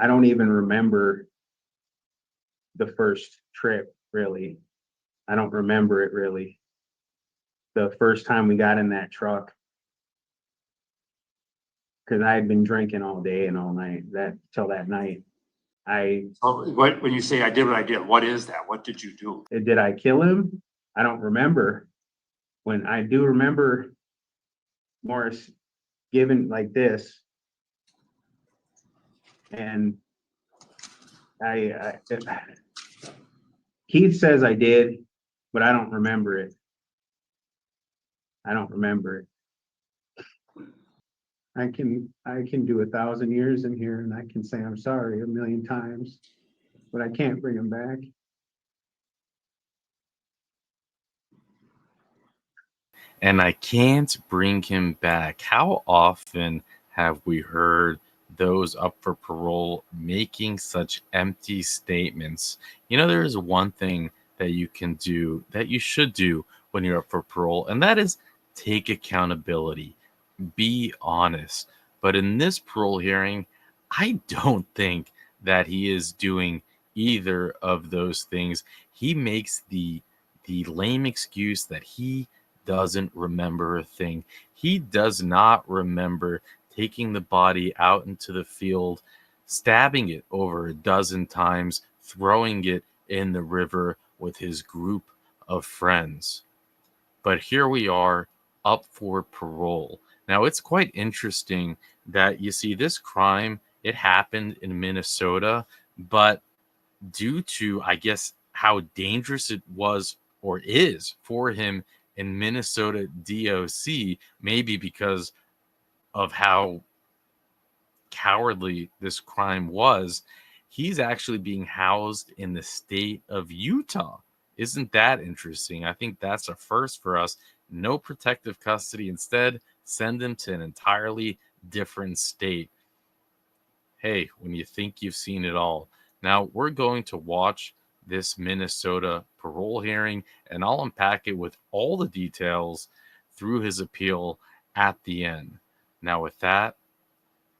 I don't even remember the first trip, really. I don't remember it really. The first time we got in that truck, because I had been drinking all day and all night, till that night. When you say I did what I did, what is that? What did you do? Did I kill him? I don't remember. When I do remember Morris given like this, and Keith says I did, but I don't remember it. I don't remember it. I can do 1,000 years in here and I can say I'm sorry 1,000,000 times, but I can't bring him back. And I can't bring him back. How often have we heard those up for parole making such empty statements? You know, there is one thing that you can do, that you should do when you're up for parole, and that is take accountability. Be honest. But in this parole hearing, I don't think that he is doing either of those things. He makes the lame excuse that he doesn't remember a thing. He does not remember taking the body out into the field, stabbing it over a dozen times, throwing it in the river with his group of friends. But here we are, up for parole. Now, it's quite interesting that you see this crime, it happened in Minnesota, but due to, I guess, how dangerous it was or is for him in Minnesota DOC, maybe because of how cowardly this crime was, he's actually being housed in the state of Utah. Isn't that interesting? I think that's a first for us. No protective custody. Instead, send him to an entirely different state. Hey, when you think you've seen it all. Now, we're going to watch this Minnesota parole hearing, and I'll unpack it with all the details through his appeal at the end. Now, with that,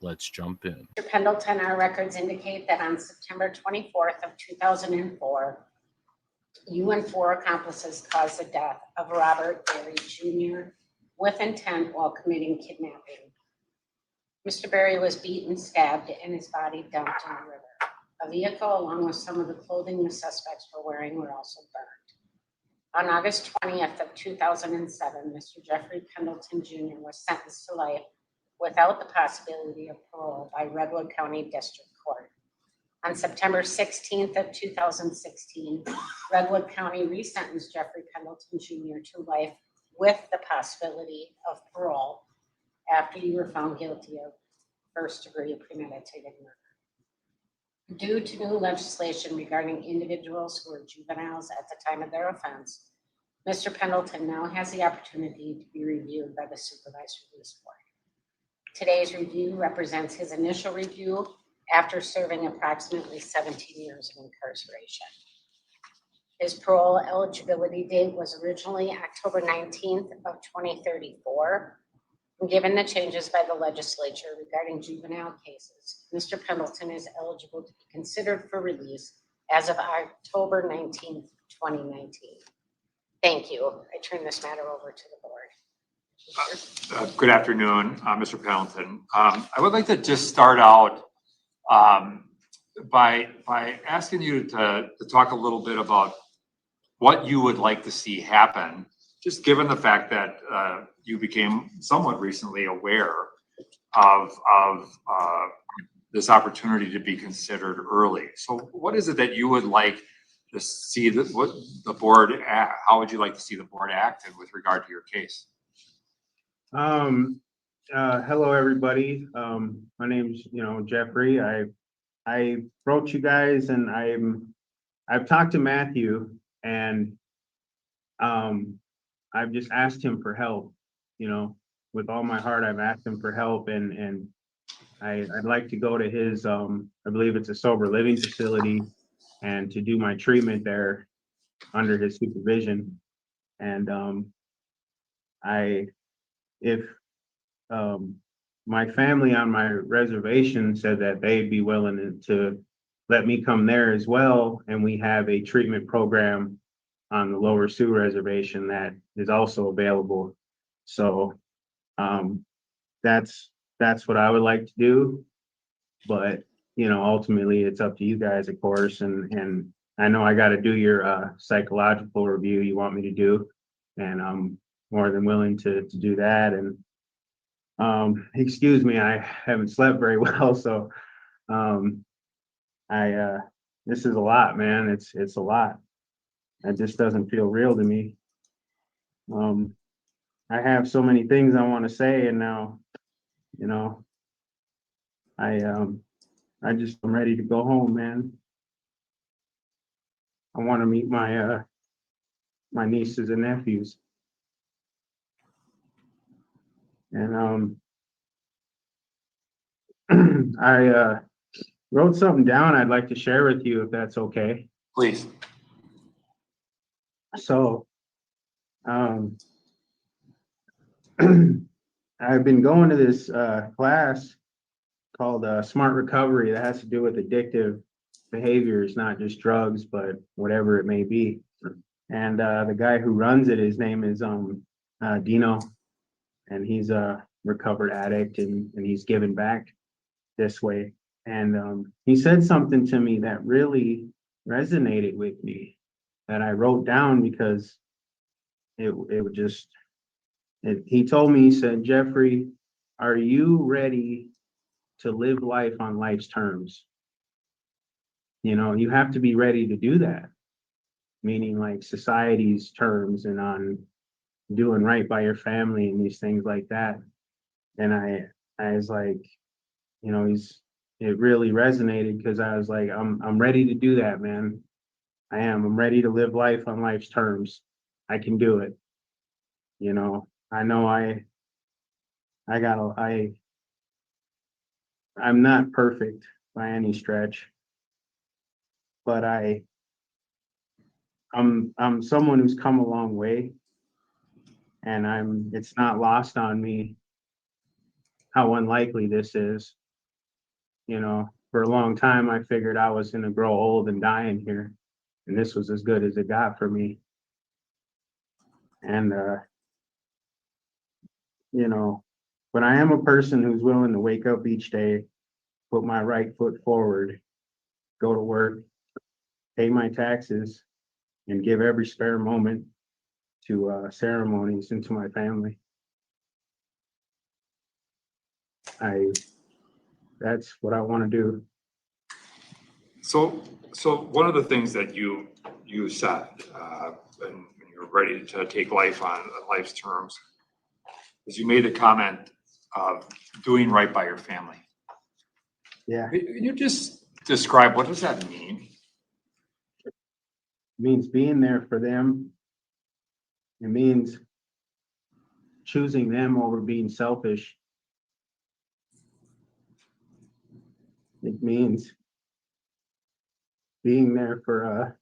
let's jump in. Mr. Pendleton, our records indicate that on September 24th of 2004, you and 4 accomplices caused the death of Robert Berry Jr. with intent while committing kidnapping. Mr. Berry was beaten, stabbed, and his body dumped in the river. A vehicle, along with some of the clothing the suspects were wearing, were also burned. On August 20th of 2007, Mr. Jeffrey Pendleton Jr. was sentenced to life without the possibility of parole by Redwood County District Court. On September 16th of 2016, Redwood County resentenced Jeffrey Pendleton Jr. to life with the possibility of parole after you were found guilty of first-degree premeditated murder. Due to new legislation regarding individuals who are juveniles at the time of their offense, Mr. Pendleton now has the opportunity to be reviewed by the Supervised Release Board. Today's review represents his initial review after serving approximately 17 years of incarceration. His parole eligibility date was originally October 19th of 2034. And given the changes by the legislature regarding juvenile cases, Mr. Pendleton is eligible to be considered for release as of October 19th, 2019. Thank you. I turn this matter over to the board. Good afternoon, Mr. Pendleton. I would like to just start out by asking you to talk a little bit about what you would like to see happen, just given the fact that you became somewhat recently aware of this opportunity to be considered early. So what is it that you would like to see what the board, how would you like to see the board acted with regard to your case? Hello, everybody. My name's, Jeffrey. I wrote you guys, and I've talked to Matthew, and I've just asked him for help. With all my heart, I've asked him for help, and I'd like to go to his, I believe it's a sober living facility, and to do my treatment there under his supervision. And if my family on my reservation said that they'd be willing to let me come there as well. And we have a treatment program on the Lower Sioux Reservation that is also available. So that's what I would like to do. But ultimately it's up to you guys, of course. And I know I got to do your psychological review you want me to do, and I'm more than willing to do that. And excuse me, I haven't slept very well, so I this is a lot, man. It's a lot. It just doesn't feel real to me. I have so many things I want to say, and now, you know, I'm ready to go home, man. I want to meet my nieces and nephews. And I wrote something down I'd like to share with you, if that's okay. Please. So I've been going to this class called Smart Recovery that has to do with addictive behaviors, not just drugs, but whatever it may be. And the guy who runs it, his name is Dino, and he's a recovered addict, and he's given back this way. And he said something to me that really resonated with me, that I wrote down because it would just, he told me, he said, Jeffrey, are you ready to live life on life's terms? You have to be ready to do that, meaning like society's terms and on doing right by your family and these things like that. And I was like, it really resonated, because I was like, I'm ready to do that, man. I'm ready to live life on life's terms. I can do it. I know I'm not perfect by any stretch, but I'm someone who's come a long way, and it's not lost on me how unlikely this is. For a long time I figured I was gonna grow old and die in here, and this was as good as it got for me. And but I am a person who's willing to wake up each day, put my right foot forward, go to work, pay my taxes, and give every spare moment to ceremonies and to my family. That's what I want to do. So one of the things that you said when you're ready to take life on life's terms is you made the comment of doing right by your family. Yeah. Can you just describe, what does that mean? It means being there for them. It means choosing them over being selfish. It means being there for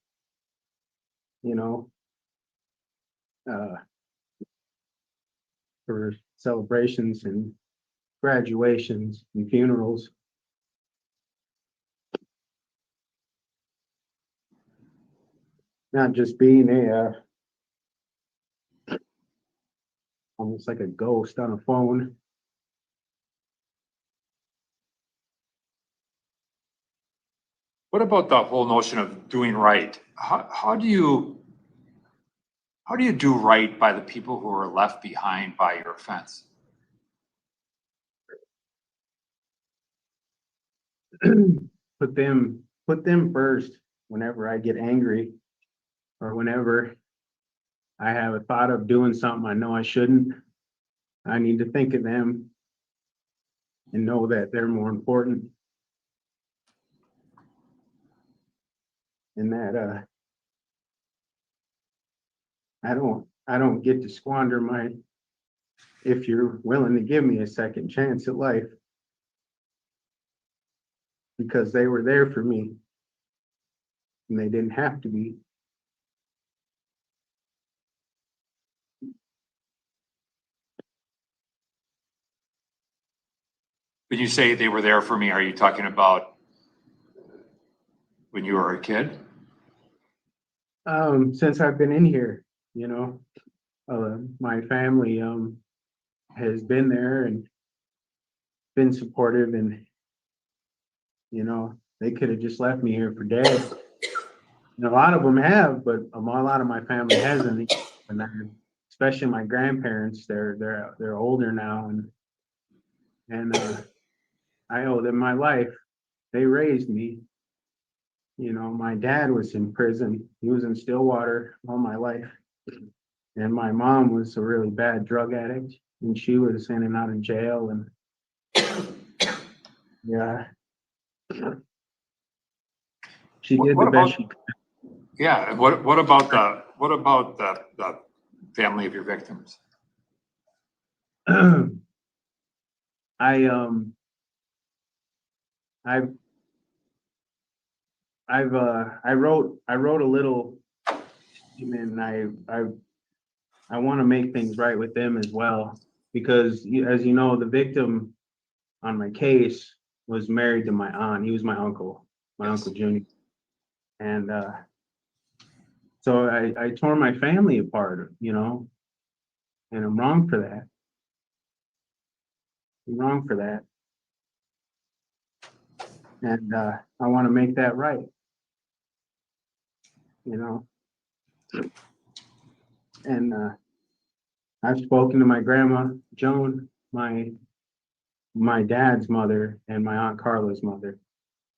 for celebrations and graduations and funerals. Not just being almost like a ghost on a phone. What about the whole notion of doing right? How do you do right by the people who are left behind by your offense? Put them first whenever I get angry, or whenever I have a thought of doing something I know I shouldn't. I need to think of them and know that they're more important, and that I don't get to squander if you're willing to give me a second chance at life, because they were there for me and they didn't have to be. When you say they were there for me, are you talking about when you were a kid? Since I've been in here, my family has been there and been supportive, and they could have just left me here for dead. And a lot of them have, but a lot of my family hasn't. And especially my grandparents, they're older now, and I owe them my life. They raised me. My dad was in prison. He was in Stillwater all my life. And my mom was a really bad drug addict, and she was in and out of jail. And yeah, she did What the best about- she could. Yeah, and what about the family of your victims? I wrote a little statement, and I want to make things right with them as well, because as you know, the victim on my case was married to my aunt. He was my uncle, Uncle Junior. And so I tore my family apart, and I'm wrong for that. I'm wrong for that. And I want to make that right. And I've spoken to my grandma, Joan, my dad's mother, and my Aunt Carla's mother.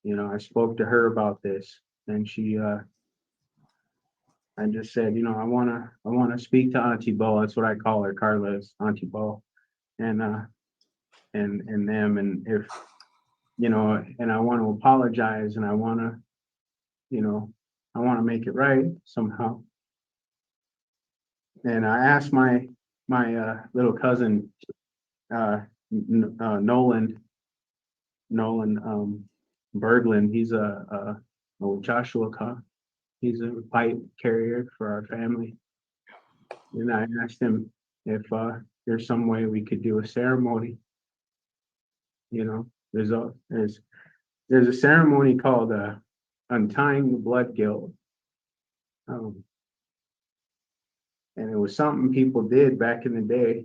I spoke to her about this, and I just said, I wanna speak to Auntie Bo. That's what I call her, Carla is Auntie Bo, and them, and if and I want to apologize, and I want to make it right somehow. And I asked my little cousin, Nolan Berglund. He's a Joshua. He's a pipe carrier for our family. And I asked him if there's some way we could do a ceremony. There's a ceremony called untying the blood guilt. And it was something people did back in the day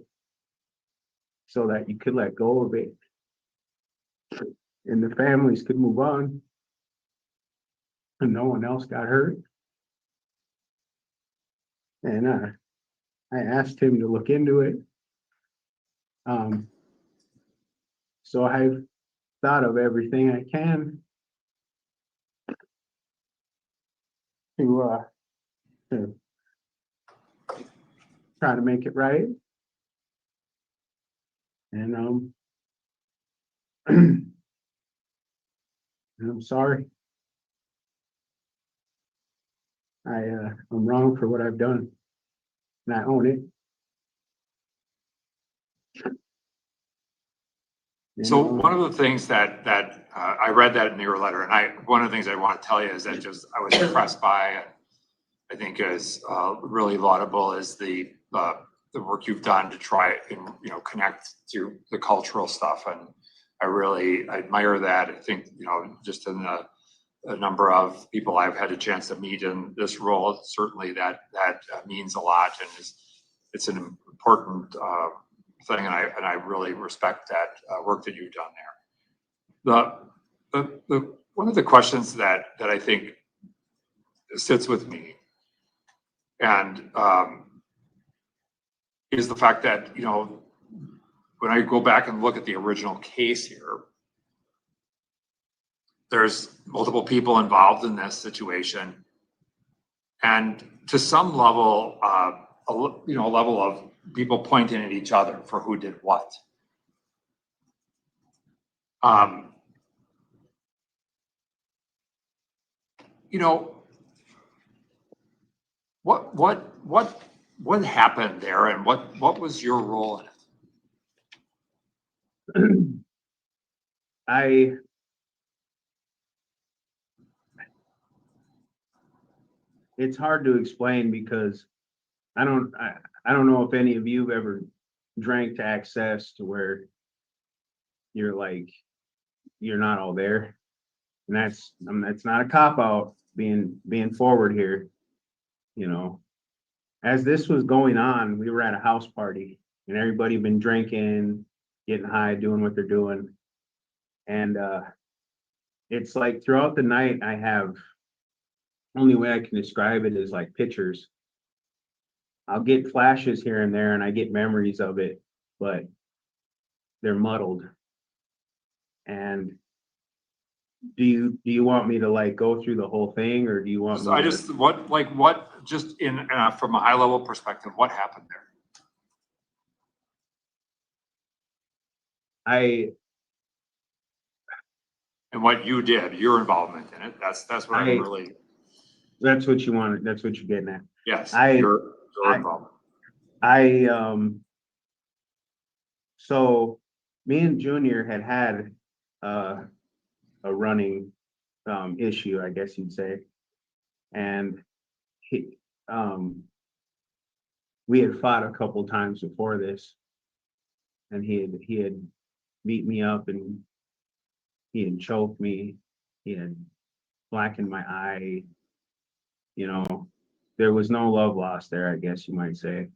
so that you could let go of it and the families could move on and no one else got hurt. And I asked him to look into it. So I've thought of everything I can to try to make it right. And I'm sorry. I'm wrong for what I've done, and I own it. So one of the things that I read that in your letter, and one of the things I want to tell you is that I was impressed by, and I think is really laudable, is the work you've done to try and connect to the cultural stuff, and I really admire that. I think just in the number of people I've had a chance to meet in this role, certainly that means a lot, and it's an important thing, and I really respect that work that you've done there. The one of the questions that I think sits with me, and is the fact that when I go back and look at the original case here, there's multiple people involved in this situation, and to some level, a level of people pointing at each other for who did what. What happened there, and what was your role in it? It's hard to explain because I don't know if any of you have ever drank to excess to where you're like, you're not all there. And that's not a cop out being forward here. You know, as this was going on, we were at a house party and everybody been drinking, getting high, doing what they're doing. And it's like throughout the night, I have, only way I can describe it is like pictures. I'll get flashes here and there and I get memories of it, but they're muddled. And do you want me to like go through the whole thing, or do you want So me I to, just, just in, from a high level perspective, what happened there? And what you did, your involvement in it, that's what I'm really, that's what you wanted, that's what you're getting at. yes, I- your involvement. So me and Junior had a running issue, I guess you'd say. And he we had fought a couple times before this, and he had beat me up, and he had choked me, he had blackened my eye, you know, there was no love lost there, I guess you might say.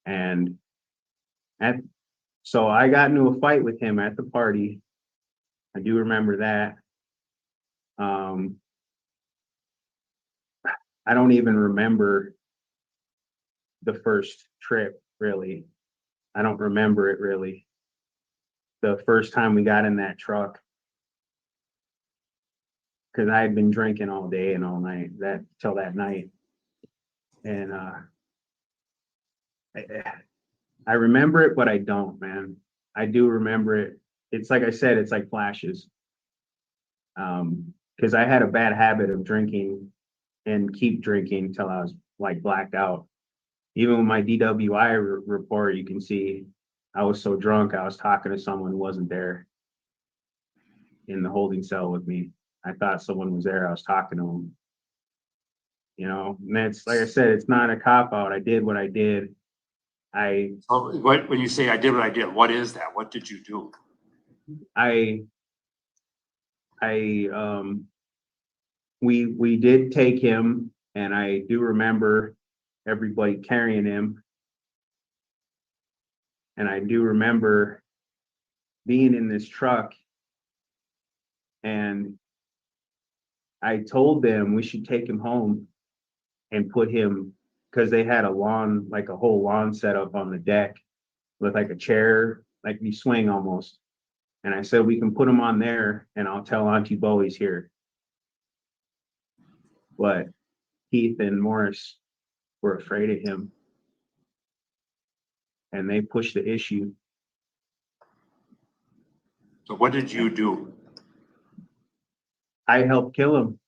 And so I got into a fight with him at the party. I do remember that. I don't even remember the first trip, really. I don't remember it really. The first time we got in that truck, because I had been drinking all day and all night, till that night. And I remember it, but I don't, man. I do remember it. It's like I said, it's like flashes. Because I had a bad habit of drinking and keep drinking till I was like blacked out. Even with my DWI report, you can see I was so drunk, I was talking to someone who wasn't there in the holding cell with me. I thought someone was there. I was talking to them. You know, and that's, like I said, it's not a cop out. I did what I did. When you say I did what I did, what is that? What did you do? We did take him, and I do remember everybody carrying him. And I do remember being in this truck, and I told them we should take him home and put him, because they had a lawn, like a whole lawn set up on the deck with like a chair, like you swing almost. And I said, we can put him on there and I'll tell Auntie Bowie's here. But Keith and Morris were afraid of him, and they pushed the issue. So what did you do? I helped kill him.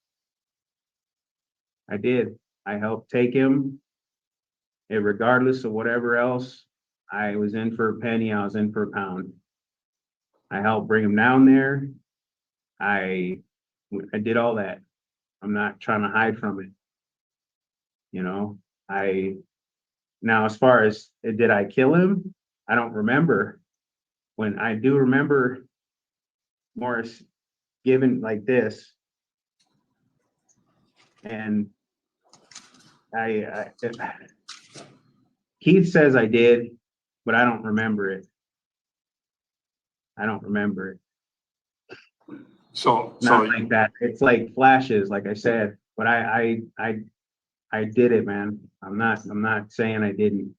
I did. I helped take him. And regardless of whatever else, I was in for a penny, I was in for a pound. I helped bring him down there. I did all that. I'm not trying to hide from it. You know, now as far as did I kill him? I don't remember. When I do remember Morris given like this, and Keith says I did, but I don't remember it. I don't remember it. So Not like that. It's like flashes, like I said. But I did it, man. I'm not saying I didn't.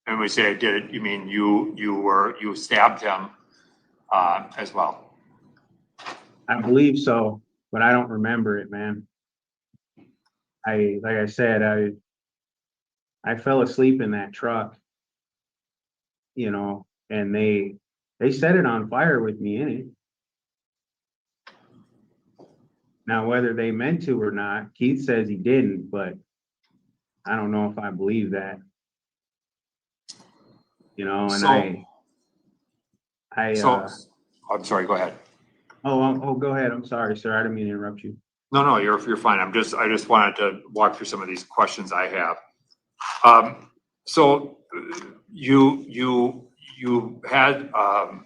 and when we say I did it, you mean you stabbed him as well? I believe so, but I don't remember it, man. Like I said, I fell asleep in that truck, you know, and they set it on fire with me in it. Now, whether they meant to or not, Keith says he didn't, but I don't know if I believe that. You know, and So- I I'm sorry, go ahead. oh, go ahead. I'm sorry, sir. I didn't mean to interrupt you. No, you're fine. I just wanted to walk through some of these questions I have. So you you had, I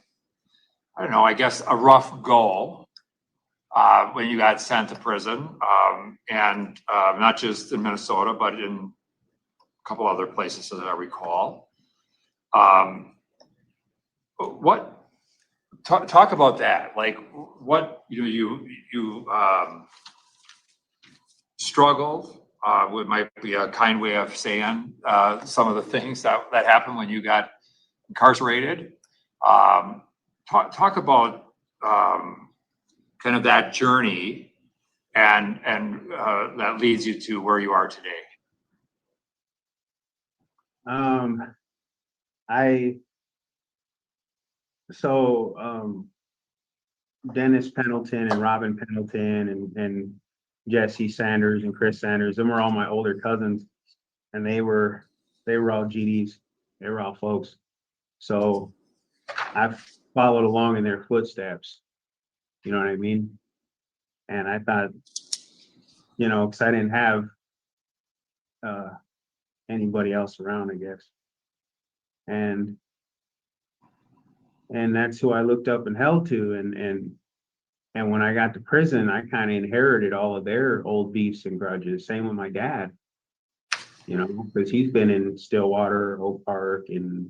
don't know, I guess a rough go when you got sent to prison, and not just in Minnesota, but in a couple other places that I recall. Talk about that. Like, what you struggled might be a kind way of saying some of the things that happened when you got incarcerated. Talk about kind of that journey and that leads you to where you are today. Dennis Pendleton and Robin Pendleton and Jesse Sanders and Chris Sanders, them were all my older cousins, and they were all GDs. They were all folks. So I've followed along in their footsteps. You know what I mean? And I thought, because I didn't have anybody else around, I guess. And that's who I looked up and held to. And when I got to prison, I kind of inherited all of their old beefs and grudges. Same with my dad, because he's been in Stillwater, Oak Park, and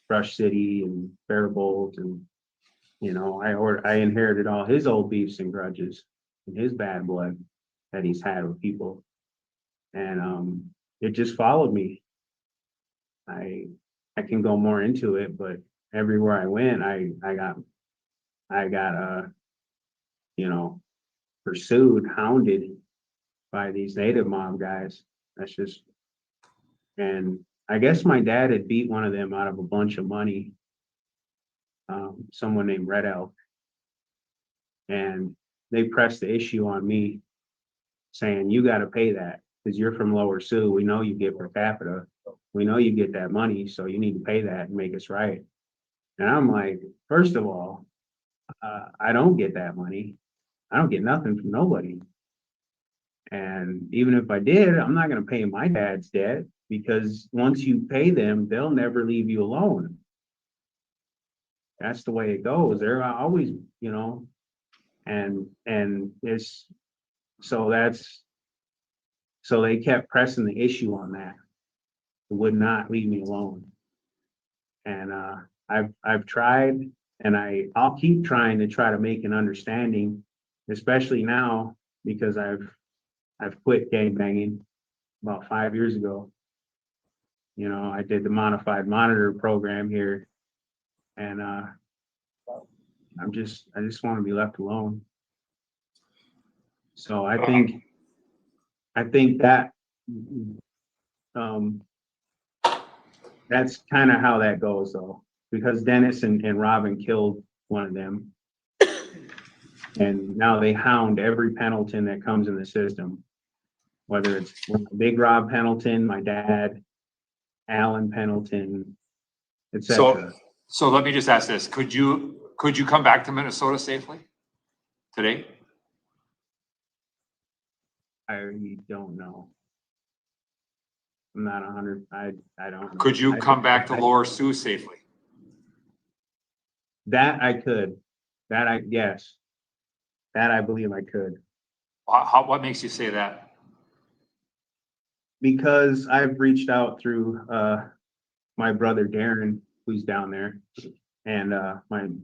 Rush City, and Faribault, and I inherited all his old beefs and grudges and his bad blood that he's had with people, and it just followed me. I can go more into it, but everywhere I went, I got pursued, hounded by these native mob guys. And I guess my dad had beat one of them out of a bunch of money, someone named Red Elk. And they pressed the issue on me saying, you got to pay that because you're from Lower Sioux. We know you get per capita. We know you get that money, so you need to pay that and make us right. And I'm like, first of all, I don't get that money. I don't get nothing from nobody. And even if I did, I'm not going to pay my dad's debt, because once you pay them, they'll never leave you alone. That's the way it goes. They're always, and it's so they kept pressing the issue on that. It would not leave me alone. And I've tried, and I'll keep trying to make an understanding, especially now because I've quit gangbanging about 5 years ago. I did the modified monitor program here, and I just want to be left alone. So I think that that's kind of how that goes, though, because Dennis and Robin killed one of them, and now they hound every Pendleton that comes in the system, whether it's Big Rob Pendleton, my dad, Alan Pendleton, etc. So let me just ask this: Could you come back to Minnesota safely today? I don't know. I'm not 100. I don't know. Could you come back to Lower Sioux safely? That I could. Yes. That I believe I could. What makes you say that? Because I've reached out through my brother Darren, who's down there, and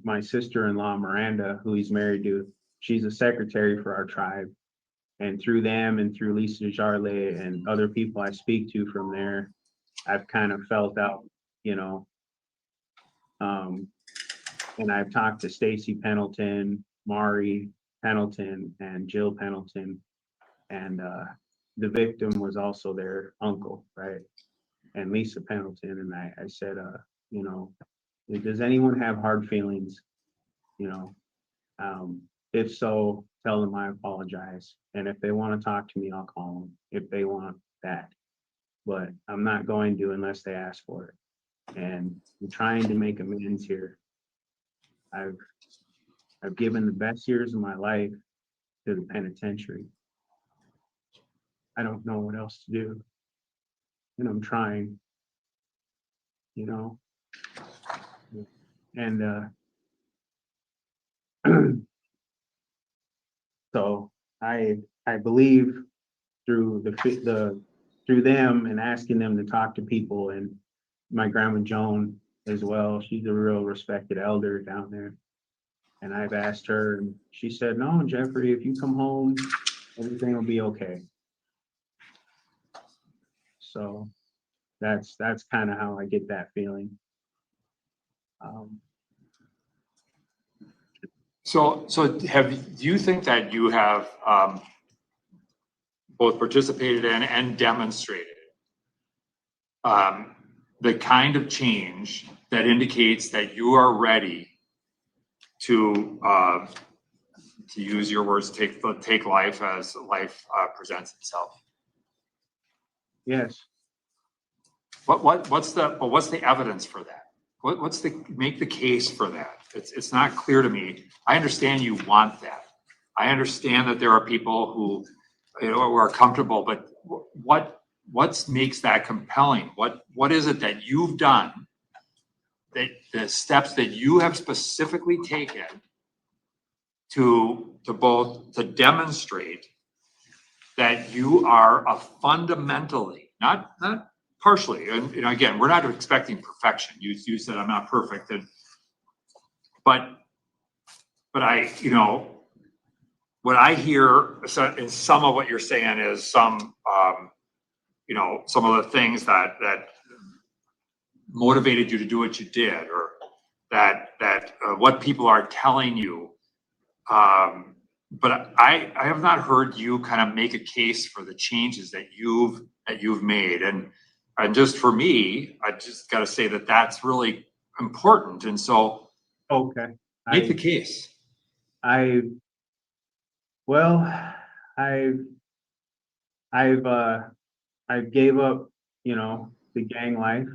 my sister-in-law Miranda, who he's married to. She's a secretary for our tribe, and through them and through Lisa Jarley and other people I speak to from there, I've kind of felt out, and I've talked to Stacy Pendleton, Mari Pendleton, and Jill Pendleton, and the victim was also their uncle, right? And Lisa Pendleton, and I said, does anyone have hard feelings? If so, tell them I apologize. And if they want to talk to me, I'll call them if they want that. But I'm not going to unless they ask for it. And I'm trying to make amends here. I've given the best years of my life to the penitentiary. I don't know what else to do. And I'm trying, And so I believe through through them and asking them to talk to people, and my grandma Joan as well. She's a real respected elder down there. And I've asked her, and she said, "No, Jeffrey, if you come home, everything will be okay." So that's kind of how I get that feeling. So do you think that you have both participated in and demonstrated the kind of change that indicates that you are ready to use your words, take life as life presents itself? Yes. What's the evidence for that? Make the case for that? It's not clear to me. I understand you want that. I understand that there are people who, who are comfortable, but what makes that compelling? What is it that you've done, that the steps that you have specifically taken to demonstrate that you are a fundamentally, not partially, and again, we're not expecting perfection. You said I'm not perfect, but I, what I hear in some of what you're saying is some of the things that motivated you to do what you did, or that what people are telling you. But I have not heard you kind of make a case for the changes that you've made, and just for me, I just got to say that that's really important. And so, Okay. make the case. I gave up, the gang life.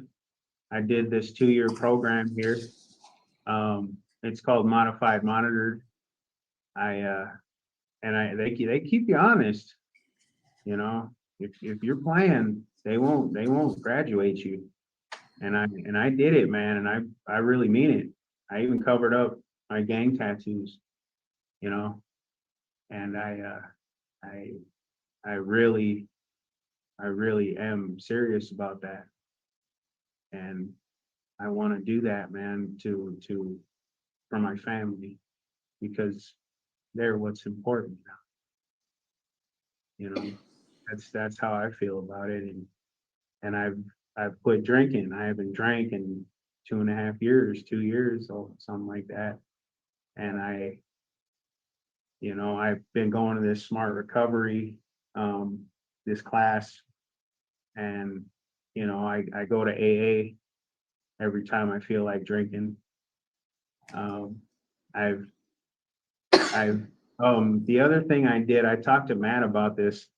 I did this 2-year program here. It's called Modified Monitored. They keep you honest. If you're playing, they won't graduate you. And I did it, man, and I really mean it. I even covered up my gang tattoos, and I really am serious about that. And I want to do that, man, for my family, because they're what's important now. That's how I feel about it. And I've quit drinking. I haven't drank in 2.5 years, 2 years, or something like that. And I've been going to this smart recovery, this class, and I go to AA every time I feel like drinking. I've the other thing I did, I talked to Matt about this.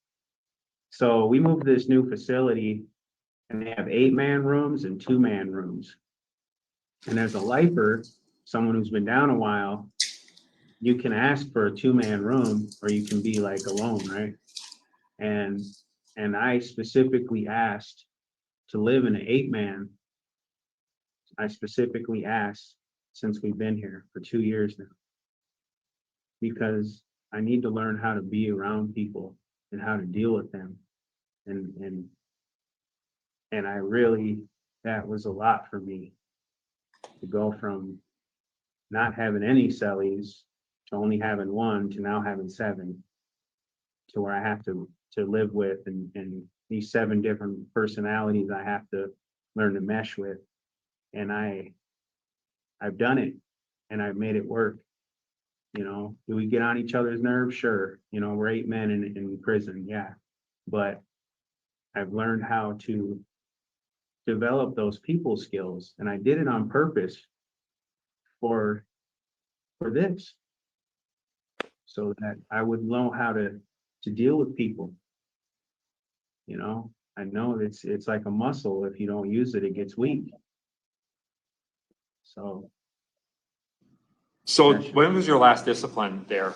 So we moved to this new facility, and they have 8-man rooms and 2-man rooms. And as a lifer, someone who's been down a while, you can ask for a 2-man room, or you can be like alone, right? And I specifically asked to live in an 8-man. I specifically asked, since we've been here for 2 years now, because I need to learn how to be around people and how to deal with them. And I really, that was a lot for me, to go from not having any cellies to only having one to now having 7, to where I have to live with, and these 7 different personalities I have to learn to mesh with. And I've done it, and I've made it work. Do we get on each other's nerves? Sure. We're 8 men in prison. Yeah. But I've learned how to develop those people skills, and I did it on purpose for this, so that I would know how to deal with people. I know it's like a muscle. If you don't use it, it gets weak. So When was your last discipline there?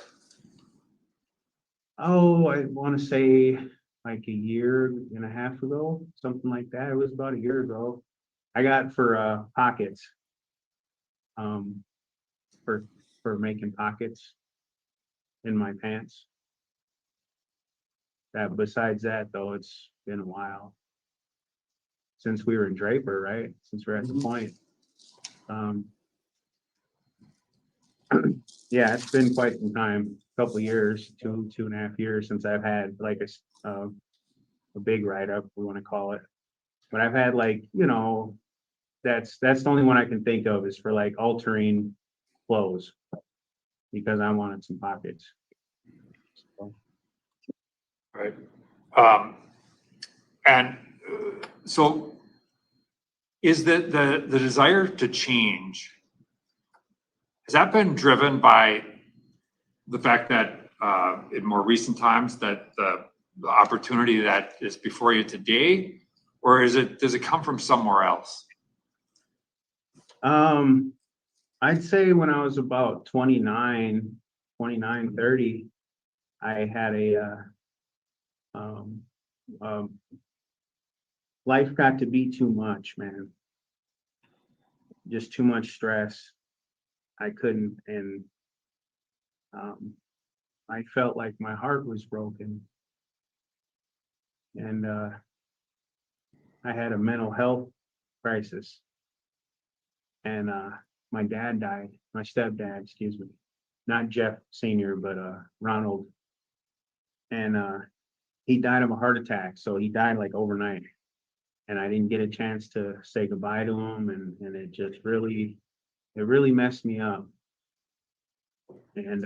I want to say like 1.5 years ago, something like that. It was about 1 year ago. I got for pockets. um, for making pockets in my pants. That besides that though, it's been a while since we were in Draper, right? Since we're at the point. Yeah, it's been quite some time, couple years, 2.5 years since I've had like a big write-up, we want to call it. But I've had like, that's the only one I can think of is for like altering clothes because I wanted some pockets. So, Right. And so is the desire to change, has that been driven by the fact that in more recent times that the opportunity that is before you today, or does it come from somewhere else? I'd say when I was about 29, 30, I had life got to be too much, man. Just too much stress. I couldn't, and I felt like my heart was broken. And I had a mental health crisis. And my dad died, my stepdad, excuse me, not Jeff Sr., but Ronald. And he died of a heart attack. So he died like overnight. And I didn't get a chance to say goodbye to him. And it just really messed me up. And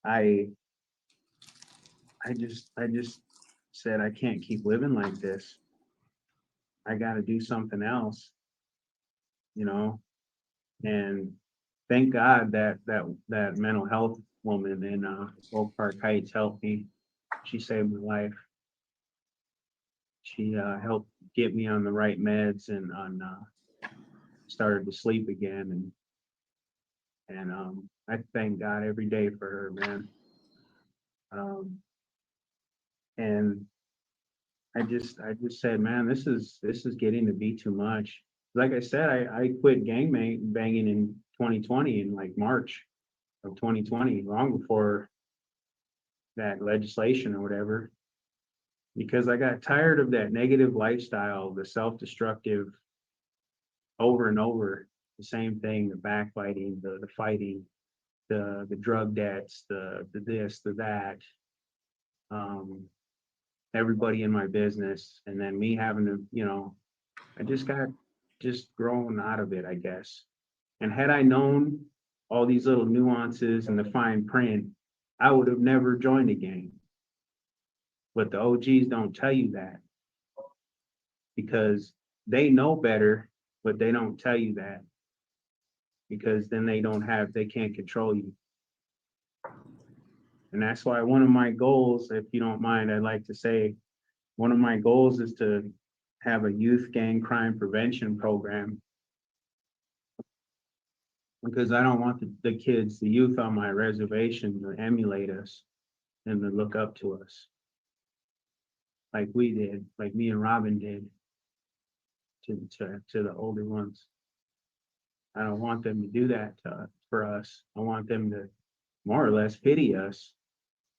I just said, I can't keep living like this. I got to do something else, and thank God that mental health woman in Oak Park Heights helped me. She saved my life. She helped get me on the right meds and started to sleep again. And I thank God every day for her, man. And I just said, man, this is getting to be too much. Like I said, I quit banging in 2020 in like March of 2020, long before that legislation or whatever, because I got tired of that negative lifestyle, the self-destructive, over and over, the same thing, the backbiting, the fighting, the drug debts, the this, the that, everybody in my business, and then me having to, I just got grown out of it, I guess. And had I known all these little nuances and the fine print, I would have never joined a gang. But the OGs don't tell you that because they know better, but they don't tell you that because then they can't control you. And that's why one of my goals, if you don't mind, I'd like to say, one of my goals is to have a youth gang crime prevention program, because I don't want the kids, the youth on my reservation to emulate us and to look up to us like we did, like me and Robin did to the older ones. I don't want them to do that for us. I want them to more or less pity us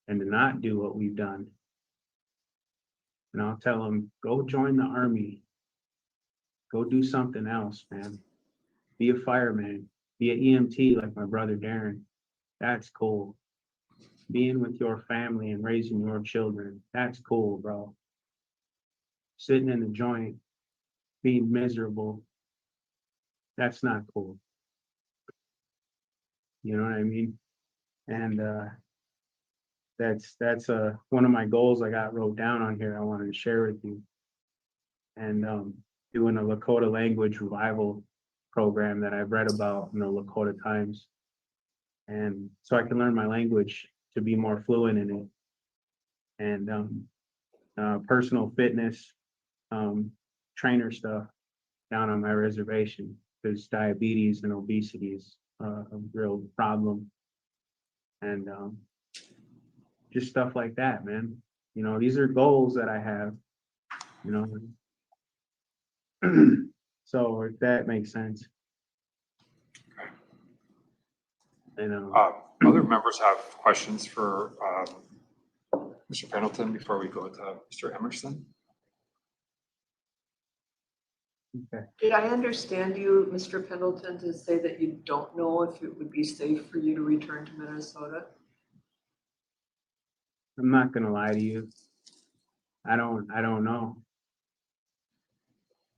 and to not do what we've done. And I'll tell them, go join the army. Go do something else, man. Be a fireman. Be an EMT like my brother Darren. That's cool. Being with your family and raising your children. That's cool, bro. Sitting in the joint, being miserable. That's not cool. You know what I mean? And that's one of my goals I got wrote down on here I wanted to share with you. And doing a Lakota language revival program that I've read about in the Lakota Times. And so I can learn my language to be more fluent in it. And personal fitness, trainer stuff down on my reservation, because diabetes and obesity is a real problem. And just stuff like that, man. These are goals that I have, so if that makes sense. And, Other members have questions for Mr. Pendleton before we go to Mr. Emerson? Did I understand you, Mr. Pendleton, to say that you don't know if it would be safe for you to return to Minnesota? I'm not gonna lie to you. I don't know.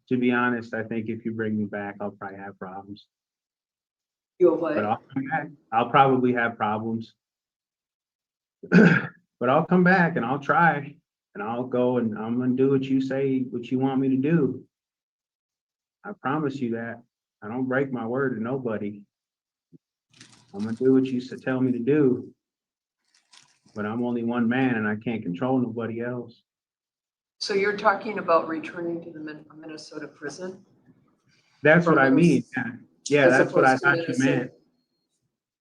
To be honest, I think if you bring me back, I'll probably have problems. You'll But what? I'll come back. I'll probably have problems. But I'll come back and I'll try and I'll go and I'm gonna do what you say, what you want me to do. I promise you that. I don't break my word to nobody. I'm gonna do what you tell me to do. But I'm only one man and I can't control nobody else. So you're talking about returning to the Minnesota prison? That's what I mean. Yeah, As that's what I opposed to thought you Minnesota. meant.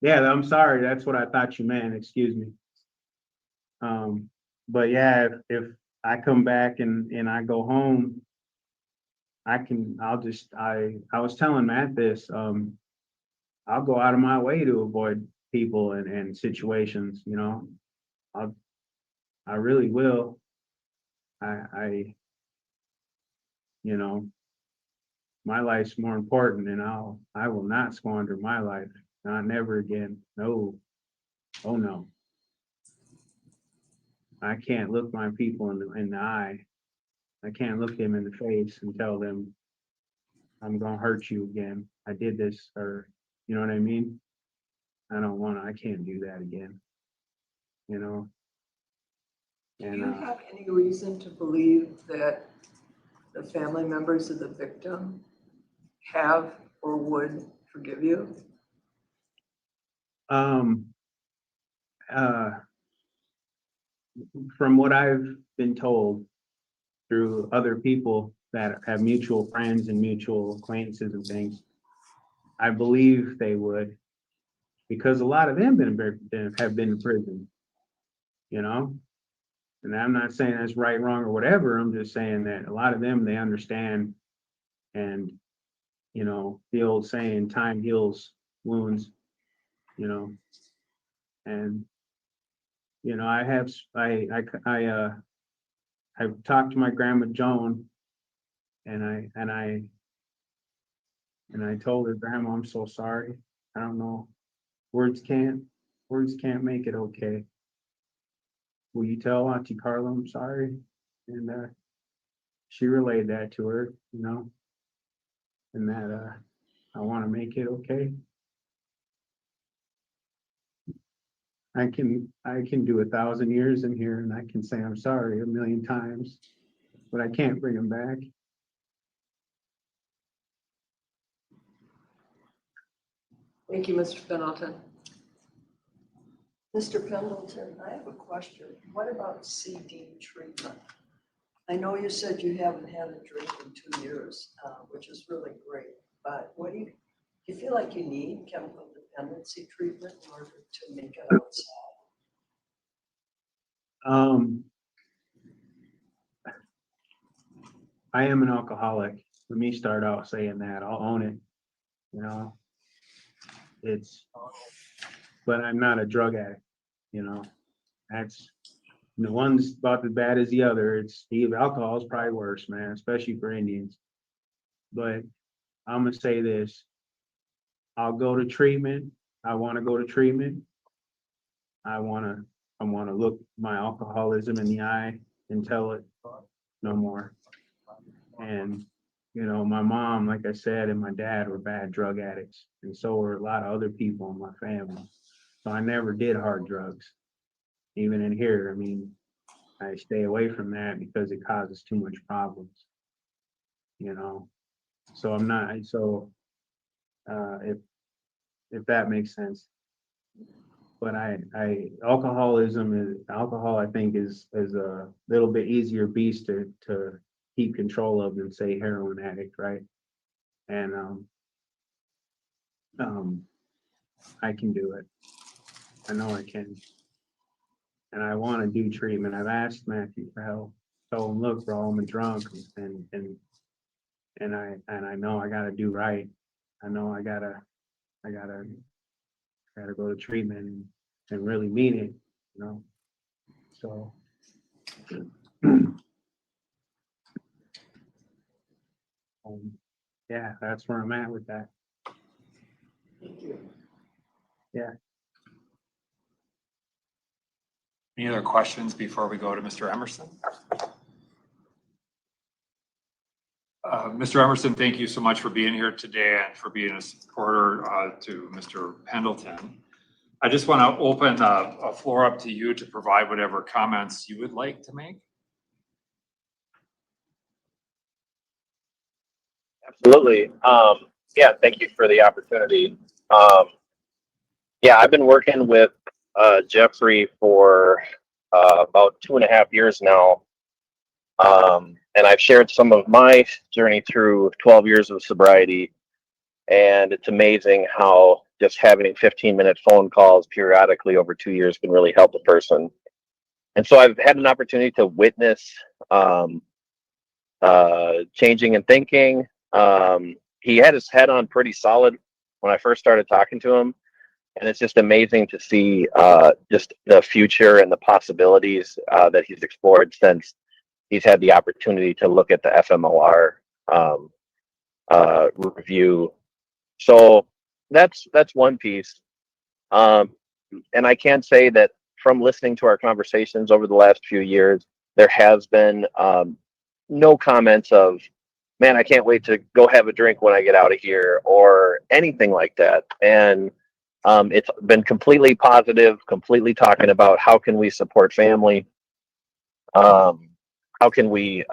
Yeah, I'm sorry. That's what I thought you meant. Excuse me. But yeah, if I come back and I go home, I was telling Matt this, I'll go out of my way to avoid people and situations, you know. I really will. You know, my life's more important and I will not squander my life. Not never again. No. Oh no. I can't look my people in the eye. I can't look them in the face and tell them I'm gonna hurt you again. I did this, or you know what I mean? I can't do that again. You know? Do And you have any reason to believe that the family members of the victim have or would forgive you? From what I've been told through other people that have mutual friends and mutual acquaintances and things, I believe they would, because a lot of them have been in prison, you know? And I'm not saying that's right, wrong, or whatever. I'm just saying that a lot of them, they understand. And, you know, the old saying, time heals wounds, you know. And, you know, I've talked to my grandma Joan, and I told her, Grandma, I'm so sorry. I don't know. Words can't make it okay. Will you tell Auntie Carla I'm sorry? And she relayed that to her, you know, and that I want to make it okay. I can do 1,000 years in here and I can say I'm sorry 1,000,000 times, but I can't bring them back. Thank you, Mr. Pendleton. Mr. Pendleton, I have a question. What about CD treatment? I know you said you haven't had a drink in 2 years, which is really great, but what do you feel like you need chemical dependency treatment in order to make it outside? I am an alcoholic. Let me start out saying that. I'll own it. You know, but I'm not a drug addict. You know, that's the one's about as bad as the other. Alcohol is probably worse, man, especially for Indians. But I'm gonna say this: I'll go to treatment. I want to go to treatment. I want to look my alcoholism in the eye and tell it no more. And you know, my mom, like I said, and my dad were bad drug addicts, and so were a lot of other people in my family. So I never did hard drugs, even in here. I mean, I stay away from that because it causes too much problems. You know, so I'm not. So if that makes sense. But alcohol I think is a little bit easier beast to keep control of than say heroin addict, right? And I can do it. I know I can. And I want to do treatment. I've asked Matthew for help. Told him, look, bro, I'm a drunk and I know I gotta do right. I know I gotta gotta go to treatment and really mean it, you know? So. Yeah, that's where I'm at with that. Thank you. Any other questions before we go to Mr. Emerson? Mr. Emerson, thank you so much for being here today and for being a supporter to Mr. Pendleton. I just want to open a floor up to you to provide whatever comments you would like to make. Absolutely. Yeah, thank you for the opportunity. Yeah, I've been working with Jeffrey for about 2.5 years now. And I've shared some of my journey through 12 years of sobriety. And it's amazing how just having 15-minute phone calls periodically over 2 years can really help a person. And so I've had an opportunity to witness changing and thinking. He had his head on pretty solid when I first started talking to him. And it's just amazing to see just the future and the possibilities that he's explored since he's had the opportunity to look at the FMLR review. So that's one piece. And I can say that from listening to our conversations over the last few years, there has been no comments of, man, I can't wait to go have a drink when I get out of here or anything like that. And it's been completely positive, completely talking about how can we support family, how can we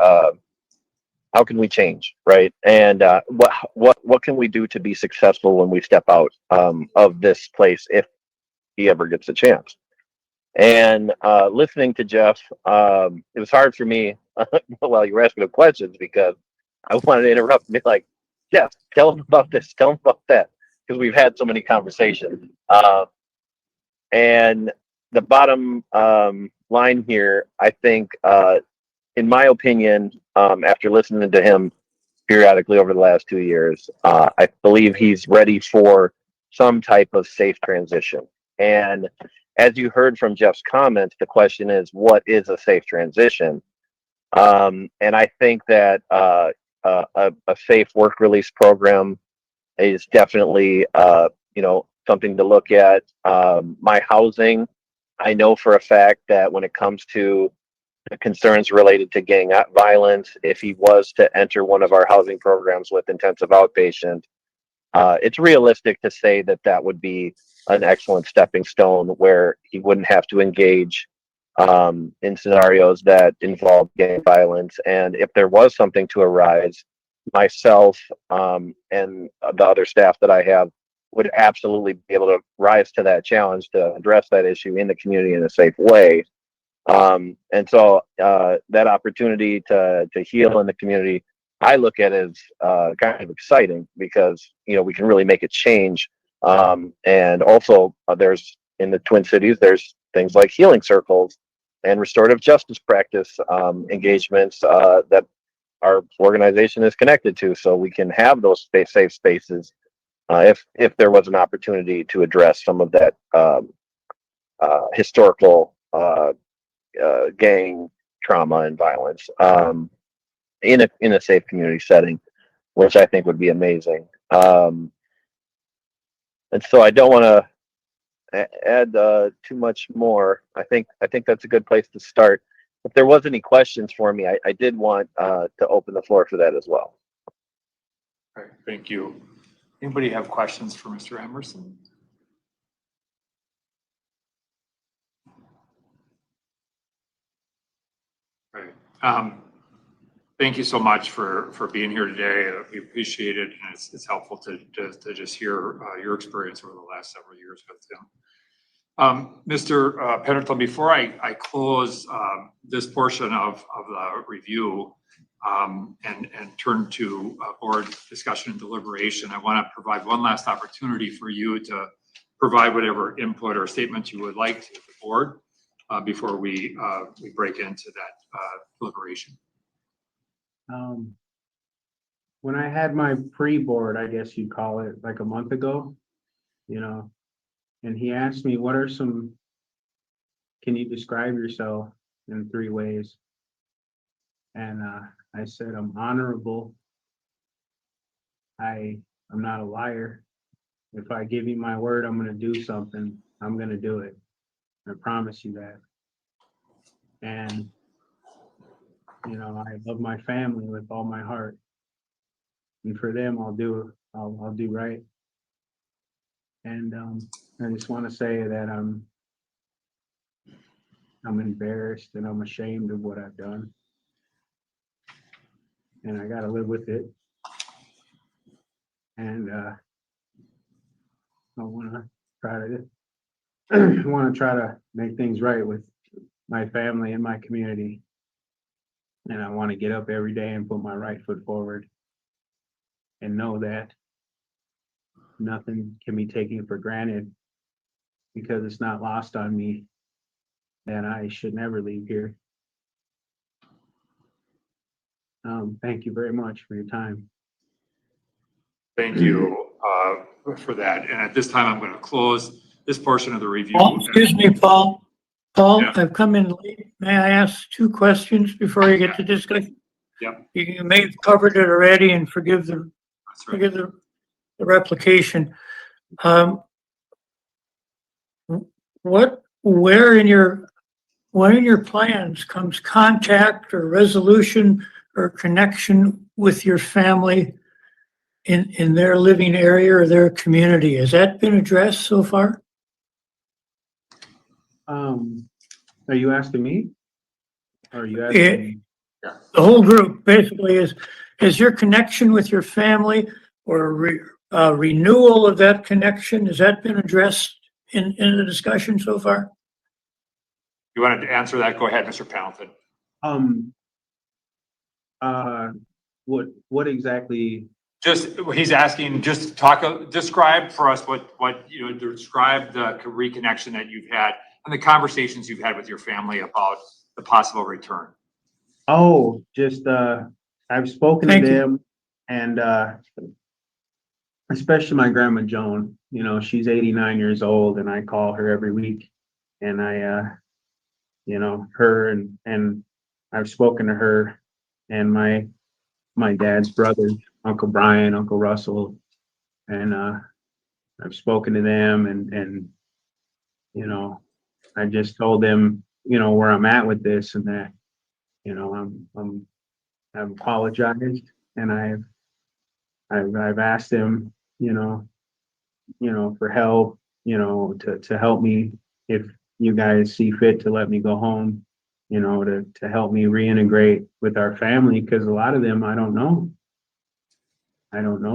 change, right? And what can we do to be successful when we step out of this place if he ever gets a chance? And listening to Jeff, it was hard for me while you were asking him questions because I wanted to interrupt and be like, Jeff, tell him about this, tell him about that, because we've had so many conversations. And the bottom line here, I think, in my opinion, after listening to him periodically over the last 2 years, I believe he's ready for some type of safe transition. And as you heard from Jeff's comments, the question is, what is a safe transition? And I think that a safe work release program is definitely, something to look at. My housing, I know for a fact that when it comes to the concerns related to gang violence, if he was to enter one of our housing programs with intensive outpatient, it's realistic to say that that would be an excellent stepping stone where he wouldn't have to engage in scenarios that involve gang violence. And if there was something to arise, myself and the other staff that I have would absolutely be able to rise to that challenge to address that issue in the community in a safe way. And so that opportunity to heal in the community, I look at as kind of exciting because, we can really make a change. And also there's in the Twin Cities, there's things like healing circles and restorative justice practice engagements that our organization is connected to. So we can have those safe spaces if there was an opportunity to address some of that historical gang trauma and violence in a safe community setting, which I think would be amazing. And so I don't want to add too much more. I think that's a good place to start. If there was any questions for me, I did want to open the floor for that as well. All right, thank you. Anybody have questions for Mr. Emerson? Right. Thank you so much for being here today. We appreciate it, and it's helpful to just hear your experience over the last several years with him. Mr. Pendleton, before I close this portion of the review and turn to board discussion and deliberation, I want to provide one last opportunity for you to provide whatever input or statements you would like to the board before we break into that deliberation. When I had my pre-board, I guess you'd call it, like a month ago, and he asked me, can you describe yourself in 3 ways? And I said, I'm honorable. I'm not a liar. If I give you my word, I'm going to do something. I'm going to do it. I promise you that. And, you know, I love my family with all my heart. And for them, I'll do right. And I just want to say that I'm embarrassed and I'm ashamed of what I've done. And I got to live with it. And I want to try to make things right with my family and my community. And I want to get up every day and put my right foot forward and know that nothing can be taken for granted, because it's not lost on me that I should never leave here. Thank you very much for your time. Thank you for that. And at this time, I'm going to close this portion of the review. Excuse me, Paul. Paul, Yeah. I've come in late. May I ask 2 questions before you get to discussion? Yep. You may have covered it already, and forgive the That's right. forgive the replication. Where in your plans comes contact or resolution or connection with your family in their living area or their community? Has that been addressed so far? Are you asking me? Or are you asking? The whole group basically is your connection with your family or renewal of that connection, has that been addressed in the discussion so far? You wanted to answer that? Go ahead, Mr. Pendleton. What exactly? Just, he's asking, just describe for us what, you know, describe the reconnection that you've had and the conversations you've had with your family about the possible return. Oh, just, I've spoken to them, and, especially my grandma Joan, you know, she's 89 years old, and I call her every week, and you know, her and I've spoken to her and my dad's brother, Uncle Brian, Uncle Russell, and, I've spoken to them, and, you know, I just told them, you know, where I'm at with this, and that, you know, I've apologized, and I've asked them, you know, for help, you know, to help me if you guys see fit to let me go home, you know, to help me reintegrate with our family, because a lot of them I don't know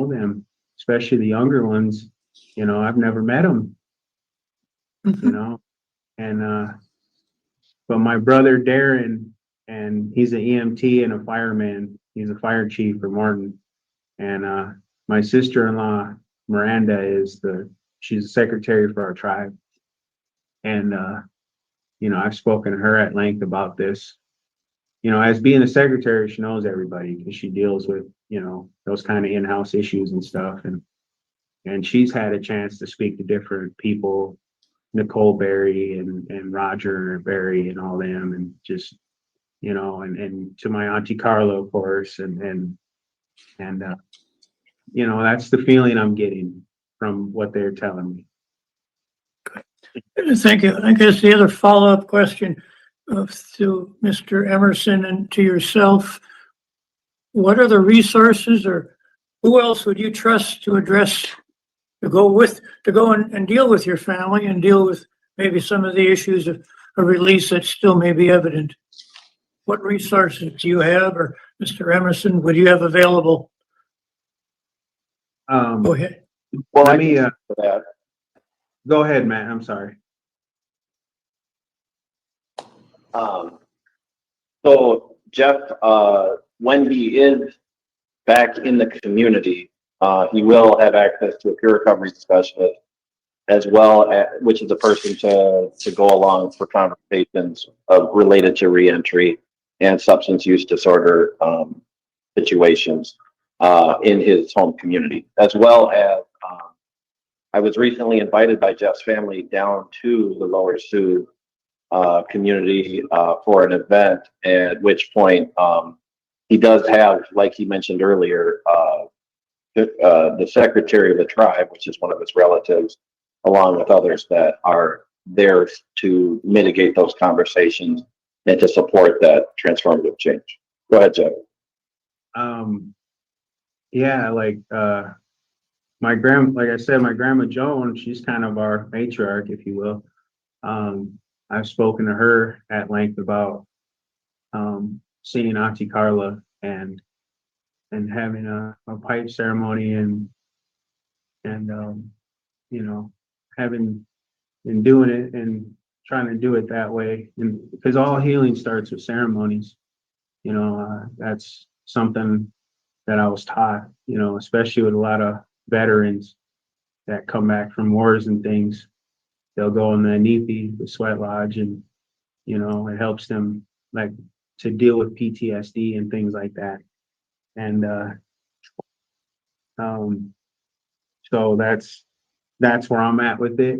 them, especially the younger ones. You know, I've never met them. You know, and but my brother Darren, and he's an EMT and a fireman. He's a fire chief for Martin. And my sister-in-law, Miranda, she's a secretary for our tribe. And you know, I've spoken to her at length about this. You know, as being a secretary, she knows everybody because she deals with, you know, those kind of in-house issues and stuff. And she's had a chance to speak to different people, Nicole Berry and Roger Berry and all them, and just, you know, and to my auntie Carla, of course, and you know, that's the feeling I'm getting from what they're telling me. Thank you. I guess the other follow-up question to Mr. Emerson and to yourself, what are the resources, or who else would you trust to address, to go and deal with your family and deal with maybe some of the issues of a release that still may be evident? What resources do you have, or Mr. Emerson, would you have available? Go ahead. Well, Let I me, can for that. Go ahead, Matt. I'm sorry. So Jeff, when he is back in the community, he will have access to a peer recovery specialist, as well as, which is a person to go along for conversations related to reentry and substance use disorder situations in his home community, as well as I was recently invited by Jeff's family down to the Lower Sioux community for an event, at which point he does have, like he mentioned earlier, the secretary of the tribe, which is one of his relatives, along with others that are there to mitigate those conversations and to support that transformative change. Go ahead, Jeff. Yeah, like like I said, my grandma Joan, she's kind of our matriarch, if you will. I've spoken to her at length about seeing Auntie Carla and having a pipe ceremony and you know, having and doing it and trying to do it that way. And because all healing starts with ceremonies, that's something that I was taught, especially with a lot of veterans that come back from wars and things. They'll go in the NEPI, the sweat lodge, and it helps them like to deal with PTSD and things like that. And so that's where I'm at with it.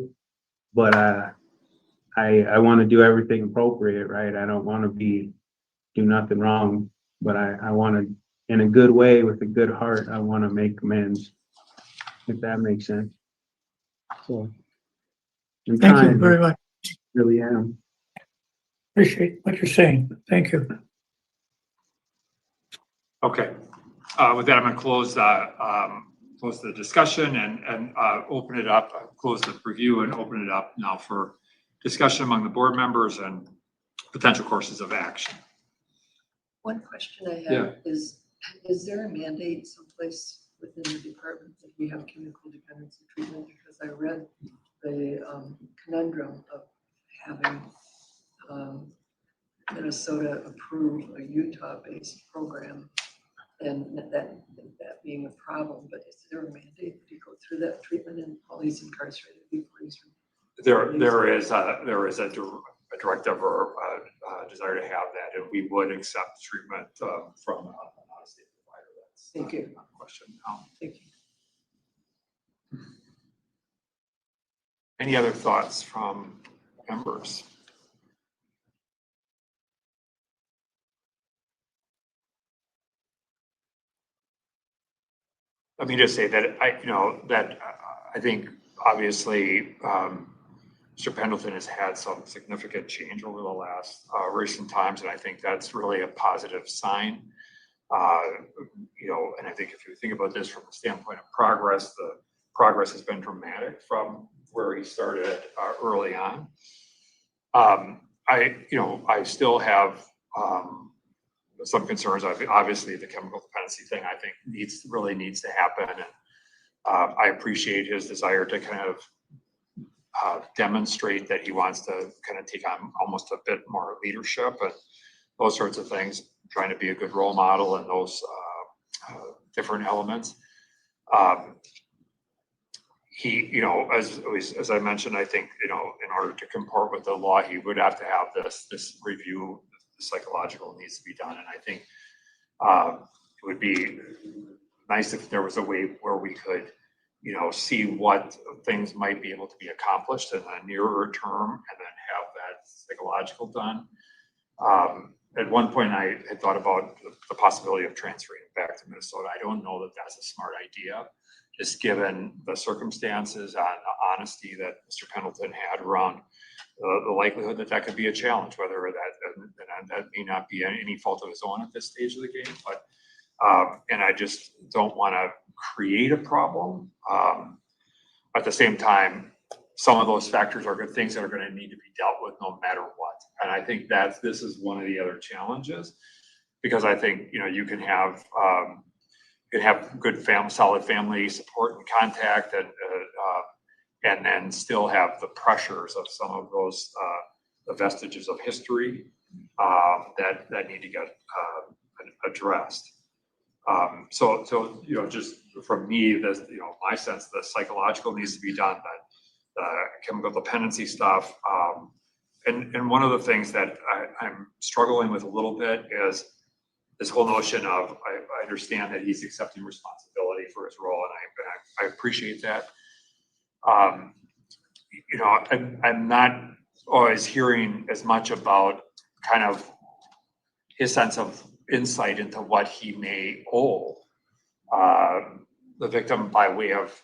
But I want to do everything appropriate, right? I don't want to do nothing wrong, but I want to, in a good way, with a good heart, I want to make amends, if that makes sense. So I'm Thank you trying, very much. really am. Appreciate what you're saying. Thank you. Okay, with that, I'm going to close the discussion and open it up, close the review and open it up now for discussion among the board members and potential courses of action. One question I Yeah. have is there a mandate someplace within the department that we have chemical dependency treatment? Because I read the conundrum of having Minnesota approve a Utah-based program and that being a problem, but is there a mandate to go through that treatment in all these incarcerated people? There is a directive or a desire to have that, and we would accept treatment from an out-of-state provider. That's Thank you. not a question. Thank you. Any other thoughts from members? Let me just say that I think obviously Mr. Pendleton has had some significant change over the last recent times, and I think that's really a positive sign. And I think if you think about this from the standpoint of progress, the progress has been dramatic from where he started early on. I still have some concerns. Obviously, the chemical dependency thing I think really needs to happen, and I appreciate his desire to kind of demonstrate that he wants to kind of take on almost a bit more leadership and those sorts of things, trying to be a good role model and those different elements. He, as I mentioned, I think, in order to comport with the law, he would have to have this review. The psychological needs to be done. And I think it would be nice if there was a way where we could, see what things might be able to be accomplished in a nearer term and then have that psychological done. At one point, I had thought about the possibility of transferring it back to Minnesota. I don't know that that's a smart idea, just given the circumstances and the honesty that Mr. Pendleton had around the likelihood that could be a challenge, whether that may not be any fault of his own at this stage of the game. But and I just don't want to create a problem. At the same time, some of those factors are good things that are going to need to be dealt with no matter what. And I think this is one of the other challenges, because I think you can have good solid family support and contact, and then still have the pressures of some of those the vestiges of history that need to get addressed. So just from me, my sense, the psychological needs to be done, the chemical dependency stuff, and one of the things that I'm struggling with a little bit is this whole notion of I understand that he's accepting responsibility for his role, and I appreciate that. You know, I'm not always hearing as much about kind of his sense of insight into what he may owe the victim by way of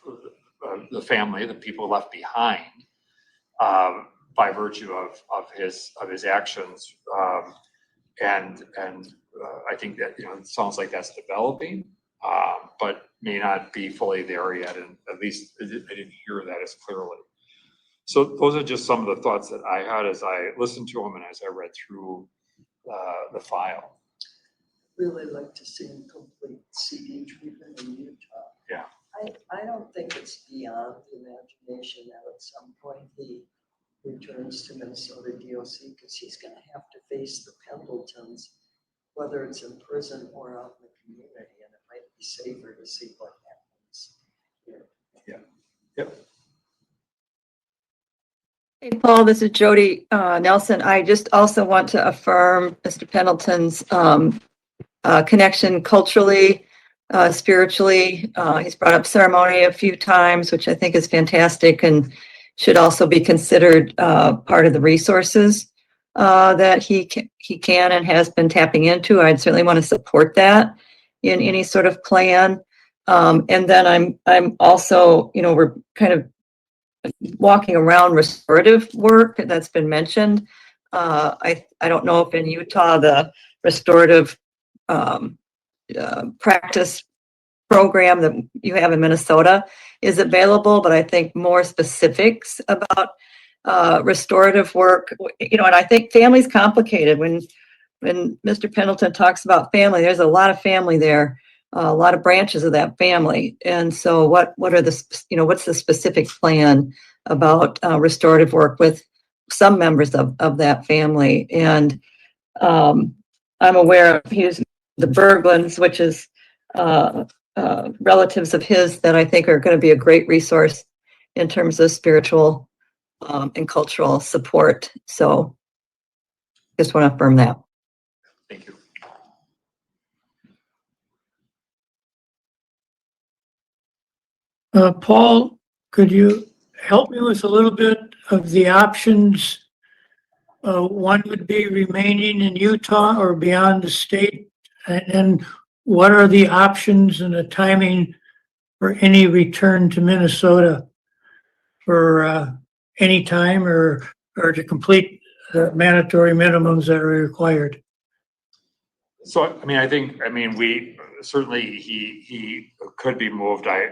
the family, the people left behind, by virtue of his actions. And I think that, you know, it sounds like that's developing, but may not be fully there yet. And at least I didn't hear that as clearly. So those are just some of the thoughts that I had as I listened to him and as I read through the file. Really like to see him complete CD treatment in Utah. Yeah. I don't think it's beyond the imagination that at some point he returns to Minnesota DOC, because he's gonna have to face the Pendletons, whether it's in prison or out in the community, and it might be safer to see what happens here. Yep. Hey, Paul, this is Jody Nelson. I just also want to affirm Mr. Pendleton's connection culturally, spiritually. He's brought up ceremony a few times, which I think is fantastic and should also be considered part of the resources that he can and has been tapping into. I'd certainly want to support that in any sort of plan. And then I'm also, you know, we're kind of walking around restorative work that's been mentioned. I don't know if in Utah the restorative practice program that you have in Minnesota is available, but I think more specifics about restorative work, you know, and I think family's complicated. When Mr. Pendleton talks about family, there's a lot of family there, a lot of branches of that family. And so what are the, you know, what's the specific plan about restorative work with some members of that family? And I'm aware of the Berglunds, which is relatives of his that I think are going to be a great resource in terms of spiritual and cultural support. So just want to affirm that. Thank you. Paul, could you help me with a little bit of the options? One would be remaining in Utah or beyond the state. And what are the options and the timing for any return to Minnesota for any time or to complete the mandatory minimums that are required? So, I mean, we certainly, he could be moved. I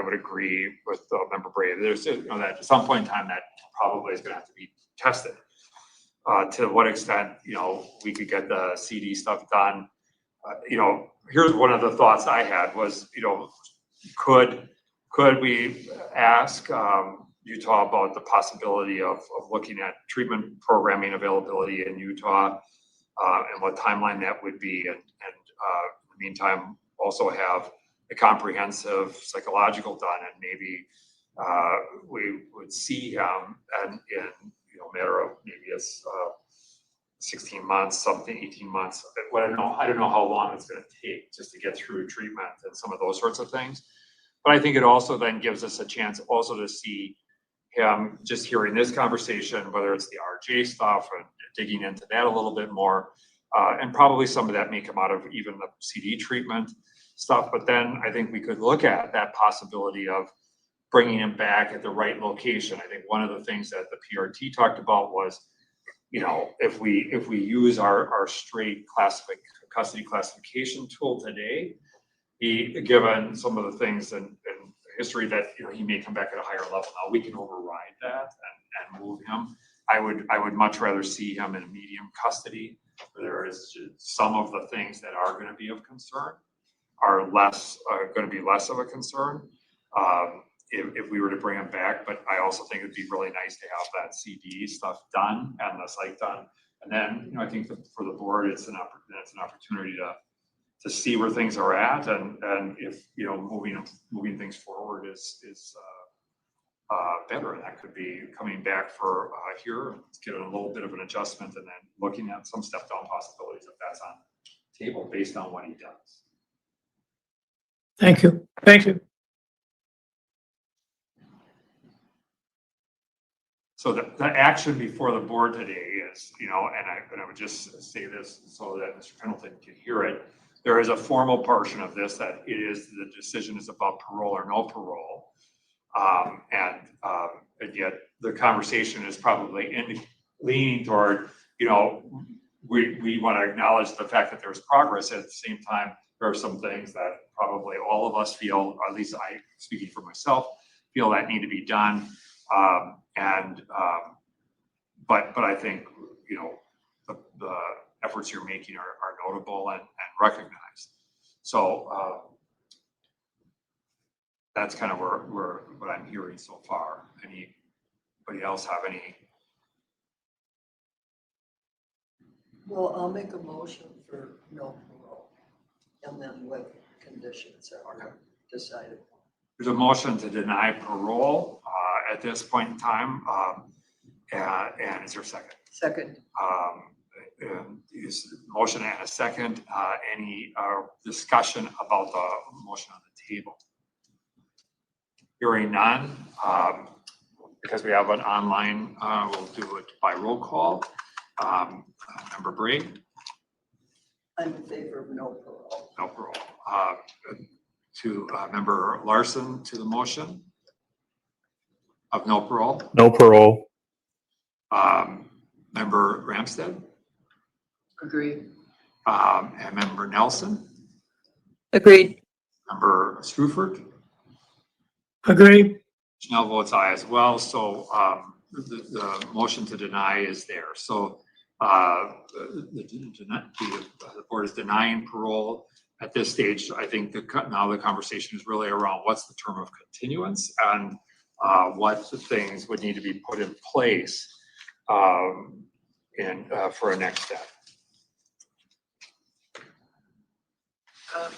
would agree with Member Brady. There's, you know, that at some point in time that probably is going to have to be tested. To what extent, you know, we could get the CD stuff done. You know, here's one of the thoughts I had was, you know, could we ask Utah about the possibility of looking at treatment programming availability in Utah, and what timeline that would be, and in the meantime also have a comprehensive psychological done, and maybe we would see him and in, you know, matter of maybe it's 16 months, something, 18 months. What I don't know how long it's going to take just to get through treatment and some of those sorts of things. But I think it also then gives us a chance also to see him, just hearing this conversation, whether it's the RJ stuff and digging into that a little bit more, and probably some of that may come out of even the CD treatment stuff. But then I think we could look at that possibility of bringing him back at the right location. I think one of the things that the PRT talked about was, you know, if we use our straight custody classification tool today, given some of the things in history that, you know, he may come back at a higher level. Now we can override that and move him. I would much rather see him in medium custody, where there is some of the things that are going to be of concern are going to be less of a concern if we were to bring him back. But I also think it'd be really nice to have that CD stuff done and the psych done. And then, you know, I think for the board, it's an opportunity to see where things are at, and if, you know, moving things forward is better. And that could be coming back for here, getting a little bit of an adjustment, and then looking at some step down possibilities if that's on the table based on what he does. Thank you. Thank you. So the action before the board today is, and I would just say this so that Mr. Pendleton can hear it. There is a formal portion of this that the decision is about parole or no parole. And yet the conversation is probably leaning toward, we want to acknowledge the fact that there's progress. At the same time, there are some things that probably all of us feel, or at least I, speaking for myself, feel that need to be done. But I think, the efforts you're making are notable and recognized. So that's kind of what I'm hearing so far. Anybody else have any? Well, I'll make a motion for no parole, and then with conditions that are decided. There's a motion to deny parole at this point in time. And is there a second? Second. Is motion and a second. Any discussion about the motion on the table? Hearing none. Because we have an online, we'll do it by roll call. Member Brigg? I'm in favor of no parole. No parole. To Member Larson to the motion of no parole. No parole. Member Ramstead? Agree. And Member Nelson? Agreed. Member Struford? Agreed. Schnell votes aye as well. So the motion to deny is there. So the board is denying parole at this stage. I think now the conversation is really around what's the term of continuance and what things would need to be put in place for a next step.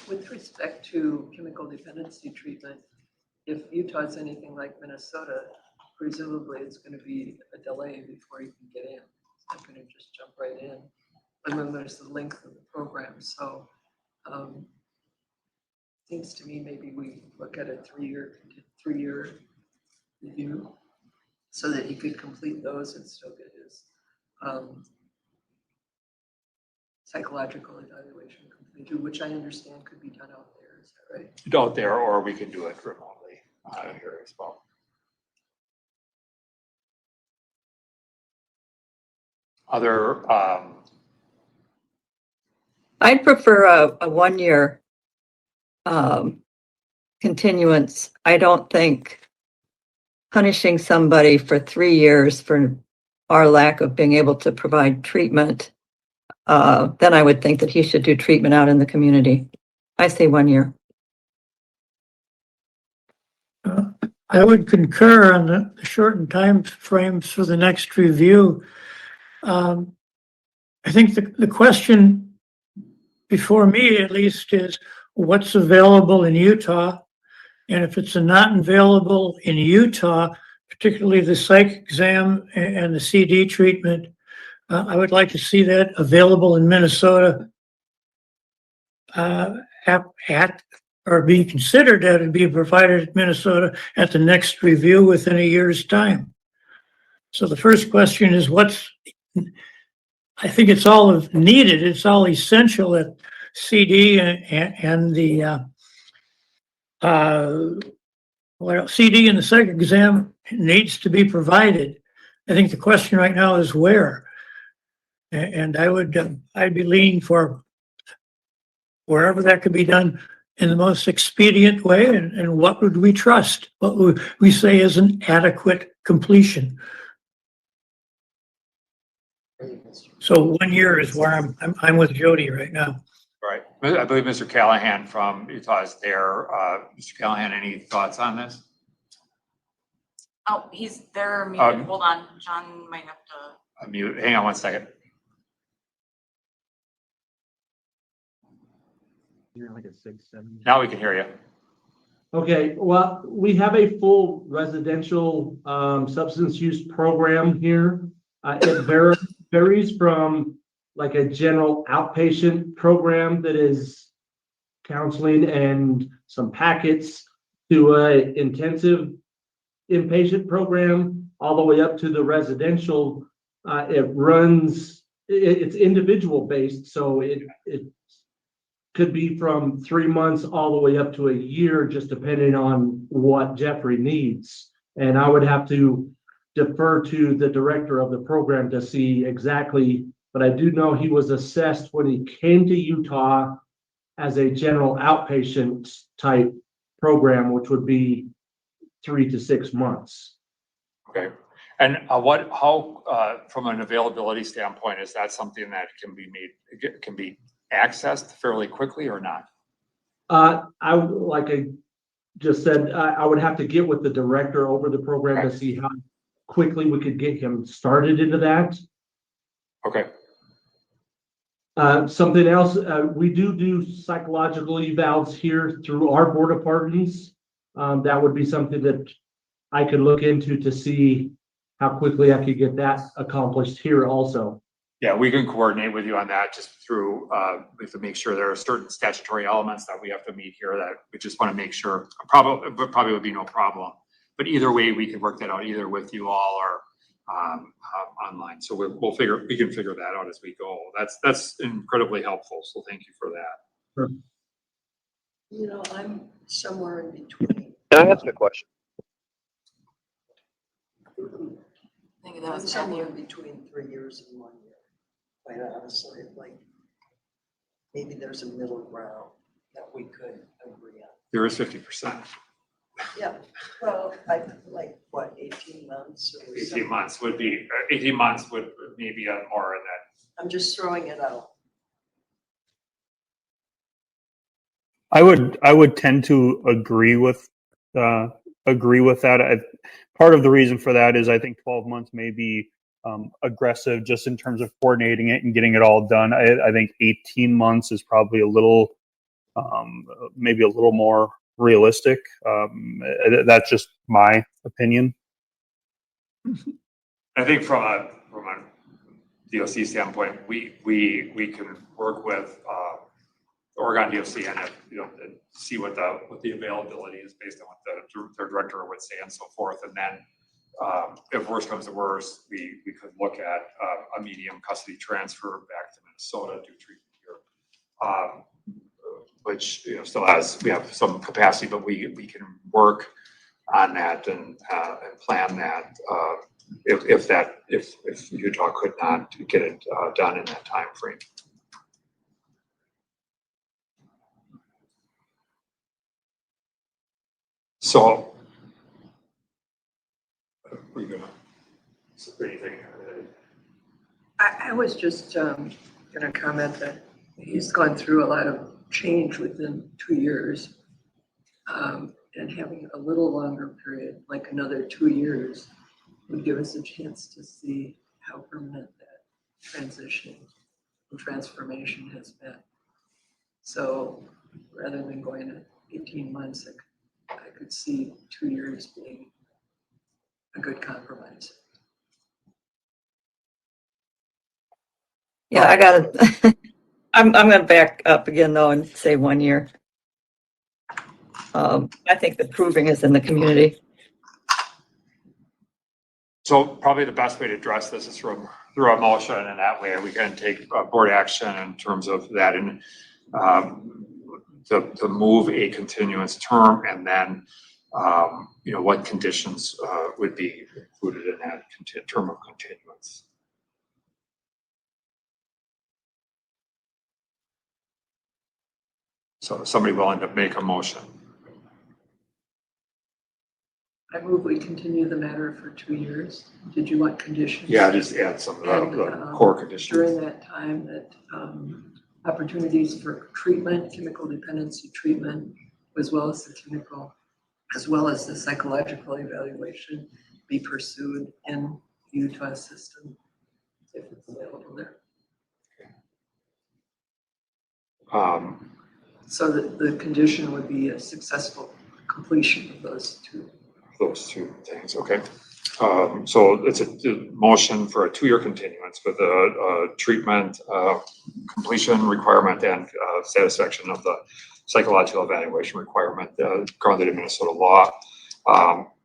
With respect to chemical dependency treatment, if Utah's anything like Minnesota, presumably it's going to be a delay before you can get in. It's not going to just jump right in. And then there's the length of the program. So seems to me maybe we look at a three-year review so that he could complete those and still get his psychological evaluation completed, which I understand could be done out there. Is that right? Out there, or we can do it remotely here as well. Other I'd prefer a 1 year continuance. I don't think punishing somebody for 3 years for our lack of being able to provide treatment, then I would think that he should do treatment out in the community. I say 1 year. I would concur on the shortened time frames for the next review. I think the question before me at least is what's available in Utah? And if it's not available in Utah, particularly the psych exam and the CD treatment, I would like to see that available in Minnesota or be considered that it be provided in Minnesota at the next review within a year's time. So the first question is I think it's all needed. It's all essential that CD and the CD and the psych exam needs to be provided. I think the question right now is where, and I'd be leaning for wherever that could be done in the most expedient way, and what would we trust? What would we say is an adequate completion? So 1 year is where I'm with Jody right now. right. I believe Mr. Callahan from Utah is there. Mr. Callahan, any thoughts on this? Oh, he's there muted. Hold on, John might have to. Mute. Hang on one second. You're like a 6, 7. Now we can hear you. Okay, well, we have a full residential substance use program here. It varies from like a general outpatient program that is counseling and some packets to a intensive inpatient program all the way up to the residential, it's individual based, so it could be from 3 months all the way up to a year, just depending on what Jeffrey needs. And I would have to defer to the director of the program to see exactly, but I do know he was assessed when he came to Utah as a general outpatient type program, which would be 3 to 6 months. Okay. And from an availability standpoint, is that something that can be accessed fairly quickly or not? Like I just said, I would have to get with the director over the program to see how quickly we could get him started into that. Okay. Something else, we do psychological evals here through our board of pardons. That would be something that I could look into to see how quickly I could get that accomplished here also. Yeah, we can coordinate with you on that just through, we have to make sure there are certain statutory elements that we have to meet here that we just want to make sure, probably would be no problem. But either way, we can work that out either with you all or online. So we can figure that out as we go. That's incredibly helpful. So thank you for that. Sure. You know, I'm somewhere in between. Can I ask a question? I think that I'm was somewhere in between 3 years and 1 year. Quite honestly, like maybe there's a middle ground that we could agree on. There is 50%. Yeah, well, I like what, 18 months or 18 something? months would be, 18 months would maybe more in that. I'm just throwing it out. I would tend to agree with that. Part of the reason for that is I think 12 months may be aggressive just in terms of coordinating it and getting it all done. I think 18 months is probably a little, maybe a little more realistic. That's just my opinion. I think from a DOC standpoint, we can work with Oregon DOC and see what the availability is based on what their director would say and so forth. And then if worse comes to worse, we could look at a medium custody transfer back to Minnesota, do treatment here, which still we have some capacity, but we can work on that and plan that if Utah could not get it done in that time frame. So, are you gonna say anything? I was just going to comment that he's gone through a lot of change within 2 years. And having a little longer period, like another 2 years, would give us a chance to see how permanent that transition and transformation has been. So rather than going at 18 months, I could see 2 years being a good compromise. Yeah, I gotta, I'm gonna back up again though and say 1 year. I think the proving is in the community. So probably the best way to address this is through a motion, and that way we can take board action in terms of that and to move a continuance term, and then what conditions would be included in that term of continuance. So somebody willing to make a motion? I move we continue the matter for 2 years. Did you want conditions? Yeah, just add some of the core conditions. During that time, that opportunities for treatment, chemical dependency treatment, as well as the psychological evaluation, be pursued in the Utah system if it's available there. So the condition would be a successful completion of those two things. Okay. So it's a motion for a 2-year continuance with a treatment completion requirement and satisfaction of the psychological evaluation requirement grounded in Minnesota law.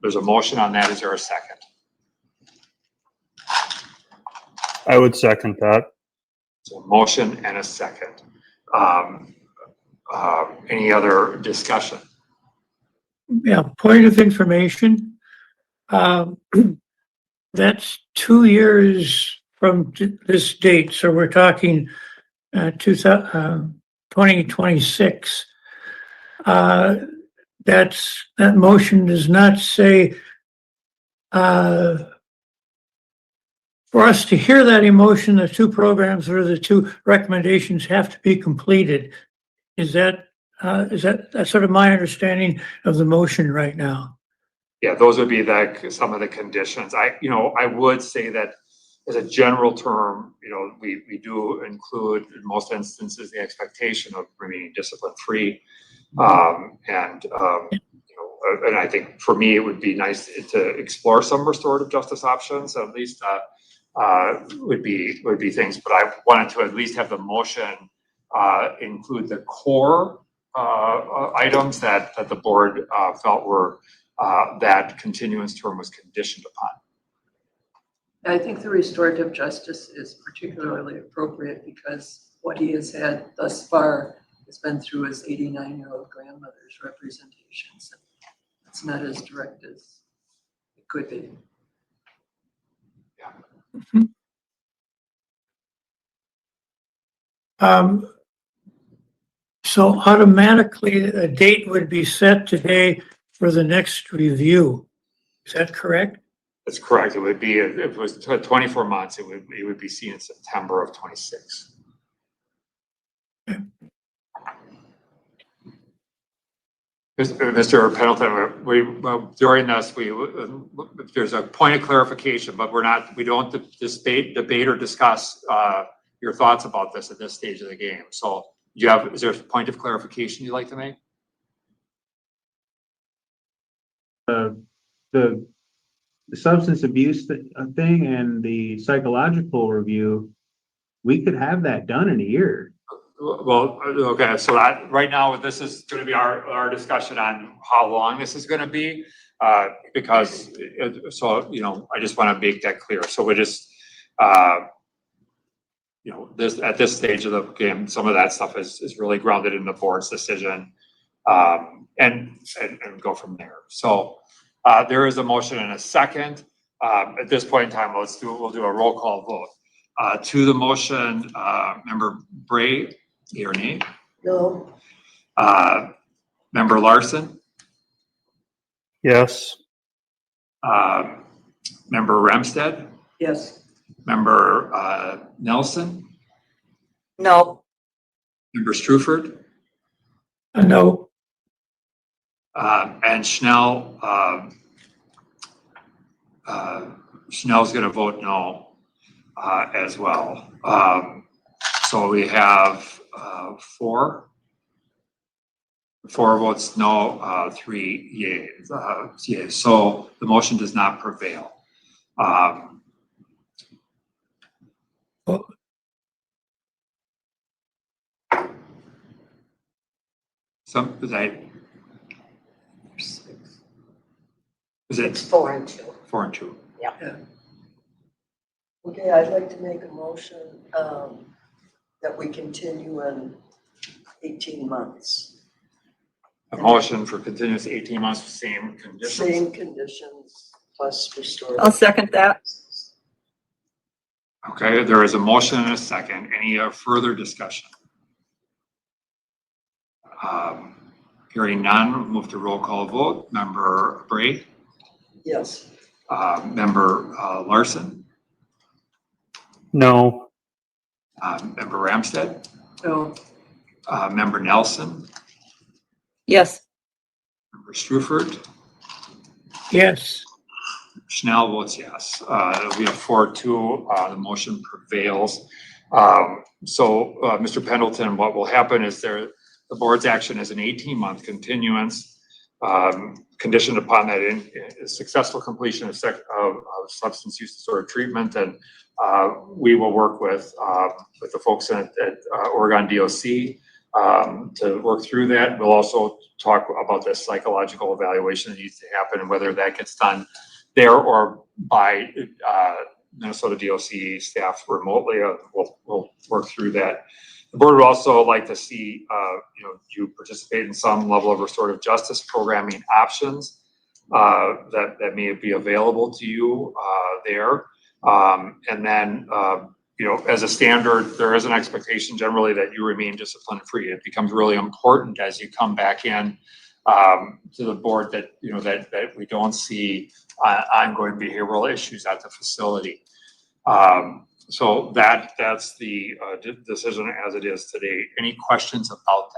There's a motion on that. Is there a second? I would second that. So a motion and a second. Any other discussion? Yeah, point of information. That's 2 years from this date, so we're talking 2026. That motion does not say for us to hear that emotion, the 2 programs or the 2 recommendations have to be completed. Is that that's sort of my understanding of the motion right now? Yeah, those would be some of the conditions. I would say that as a general term, we do include in most instances the expectation of remaining discipline free. And I think for me, it would be nice to explore some restorative justice options, at least would be things, but I wanted to at least have the motion include the core items that the board felt were that continuance term was conditioned upon. I think the restorative justice is particularly appropriate because what he has had thus far has been through his 89-year-old grandmother's representations. It's not as direct as it could be. So automatically a date would be set today for the next review. Is that correct? That's correct. It would be, if it was 24 months, it would be seen in September of 26. Mr. Pendleton, during this, if there's a point of clarification, but we don't debate or discuss your thoughts about this at this stage of the game. So is there a point of clarification you'd like to make? The substance abuse thing and the psychological review, we could have that done in a year. Well, okay, so that right now, this is going to be our discussion on how long this is going to be, because I just want to make that clear. So we just, this at this stage of the game, some of that stuff is really grounded in the board's decision, and go from there. So there is a motion and a second. At this point in time, we'll do a roll call vote. To the motion, Member Bray, yea or nay? No. Member Larson? Yes. Member Remstead? Yes. Member Nelson? No. Member Struford? No. And Schnell, Schnell's going to vote no as well. So we have 4 votes no, 3 yeas. So the motion does not prevail. Is it It's 4 and 2. 4 and 2? Yeah. Okay, I'd like to make a motion that we continue in 18 months. A motion for continuous 18 months, same conditions. Same conditions plus restorative. I'll second that. Okay, there is a motion and a second. Any further discussion? Hearing none, we'll move to roll call vote. Member Bray? Yes. Member Larson? No. Member Ramstead? No. Member Nelson? Yes. Member Struford? Yes. Schnell votes yes. We have 4-2. The motion prevails. So, Mr. Pendleton, what will happen is the board's action is an 18-month continuance, conditioned upon that successful completion of substance use disorder treatment, and we will work with the folks at Oregon DOC to work through that. We'll also talk about the psychological evaluation that needs to happen and whether that gets done there or by Minnesota DOC staff remotely. We'll work through that. The board would also like to see, you participate in some level of restorative justice programming options that may be available to you there. And then, as a standard, there is an expectation generally that you remain discipline-free. It becomes really important as you come back in to the board that, that we don't see ongoing behavioral issues at the facility. So that's the decision as it is today. Any questions about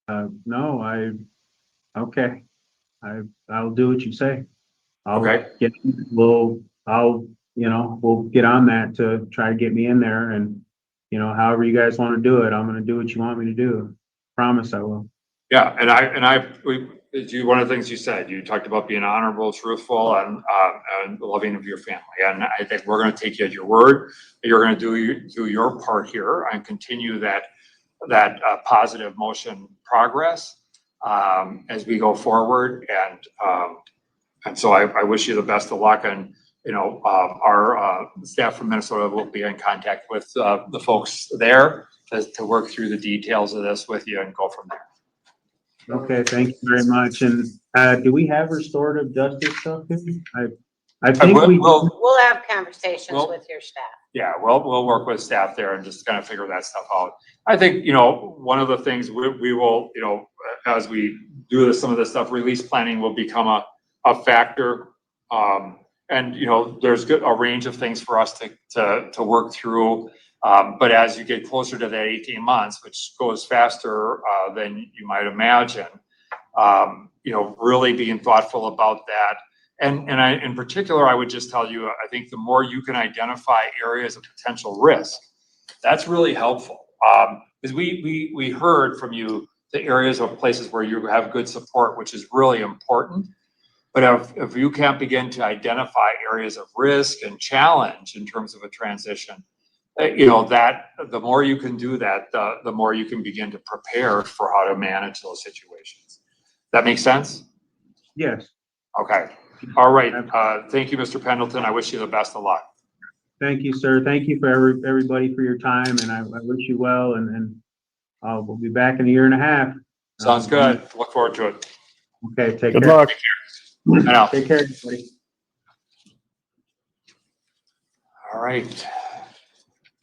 that? No, okay. I'll do what you say. Okay. We'll get on that to try to get me in there, and, however you guys want to do it, I'm going to do what you want me to do. Promise I will. Yeah, one of the things you said, you talked about being honorable, truthful, and loving of your family. And I think we're going to take you at your word. You're going to do your part here and continue that positive motion progress as we go forward. And so I wish you the best of luck. And our staff from Minnesota will be in contact with the folks there to work through the details of this with you and go from there. Okay, thank you very much. And do we have restorative justice stuff here? I think We'll have conversations with your staff. Yeah, we'll work with staff there and just kind of figure that stuff out. I think, one of the things we will, as we do some of this stuff, release planning will become a factor. And, there's a range of things for us to work through. But as you get closer to that 18 months, which goes faster than you might imagine, really being thoughtful about that. And in particular, I would just tell you, I think the more you can identify areas of potential risk, that's really helpful. Because we heard from you the areas of places where you have good support, which is really important. But if you can't begin to identify areas of risk and challenge in terms of a transition, that the more you can do that, the more you can begin to prepare for how to manage those situations. That makes sense? Yes. Okay. All right. Thank you, Mr. Pendleton. I wish you the best of luck. Thank you, sir. Thank you for everybody for your time, and I wish you well. And we'll be back in a year and a half. Sounds good. Look forward to it. Okay. Take Good care. luck. Take care, everybody. All right.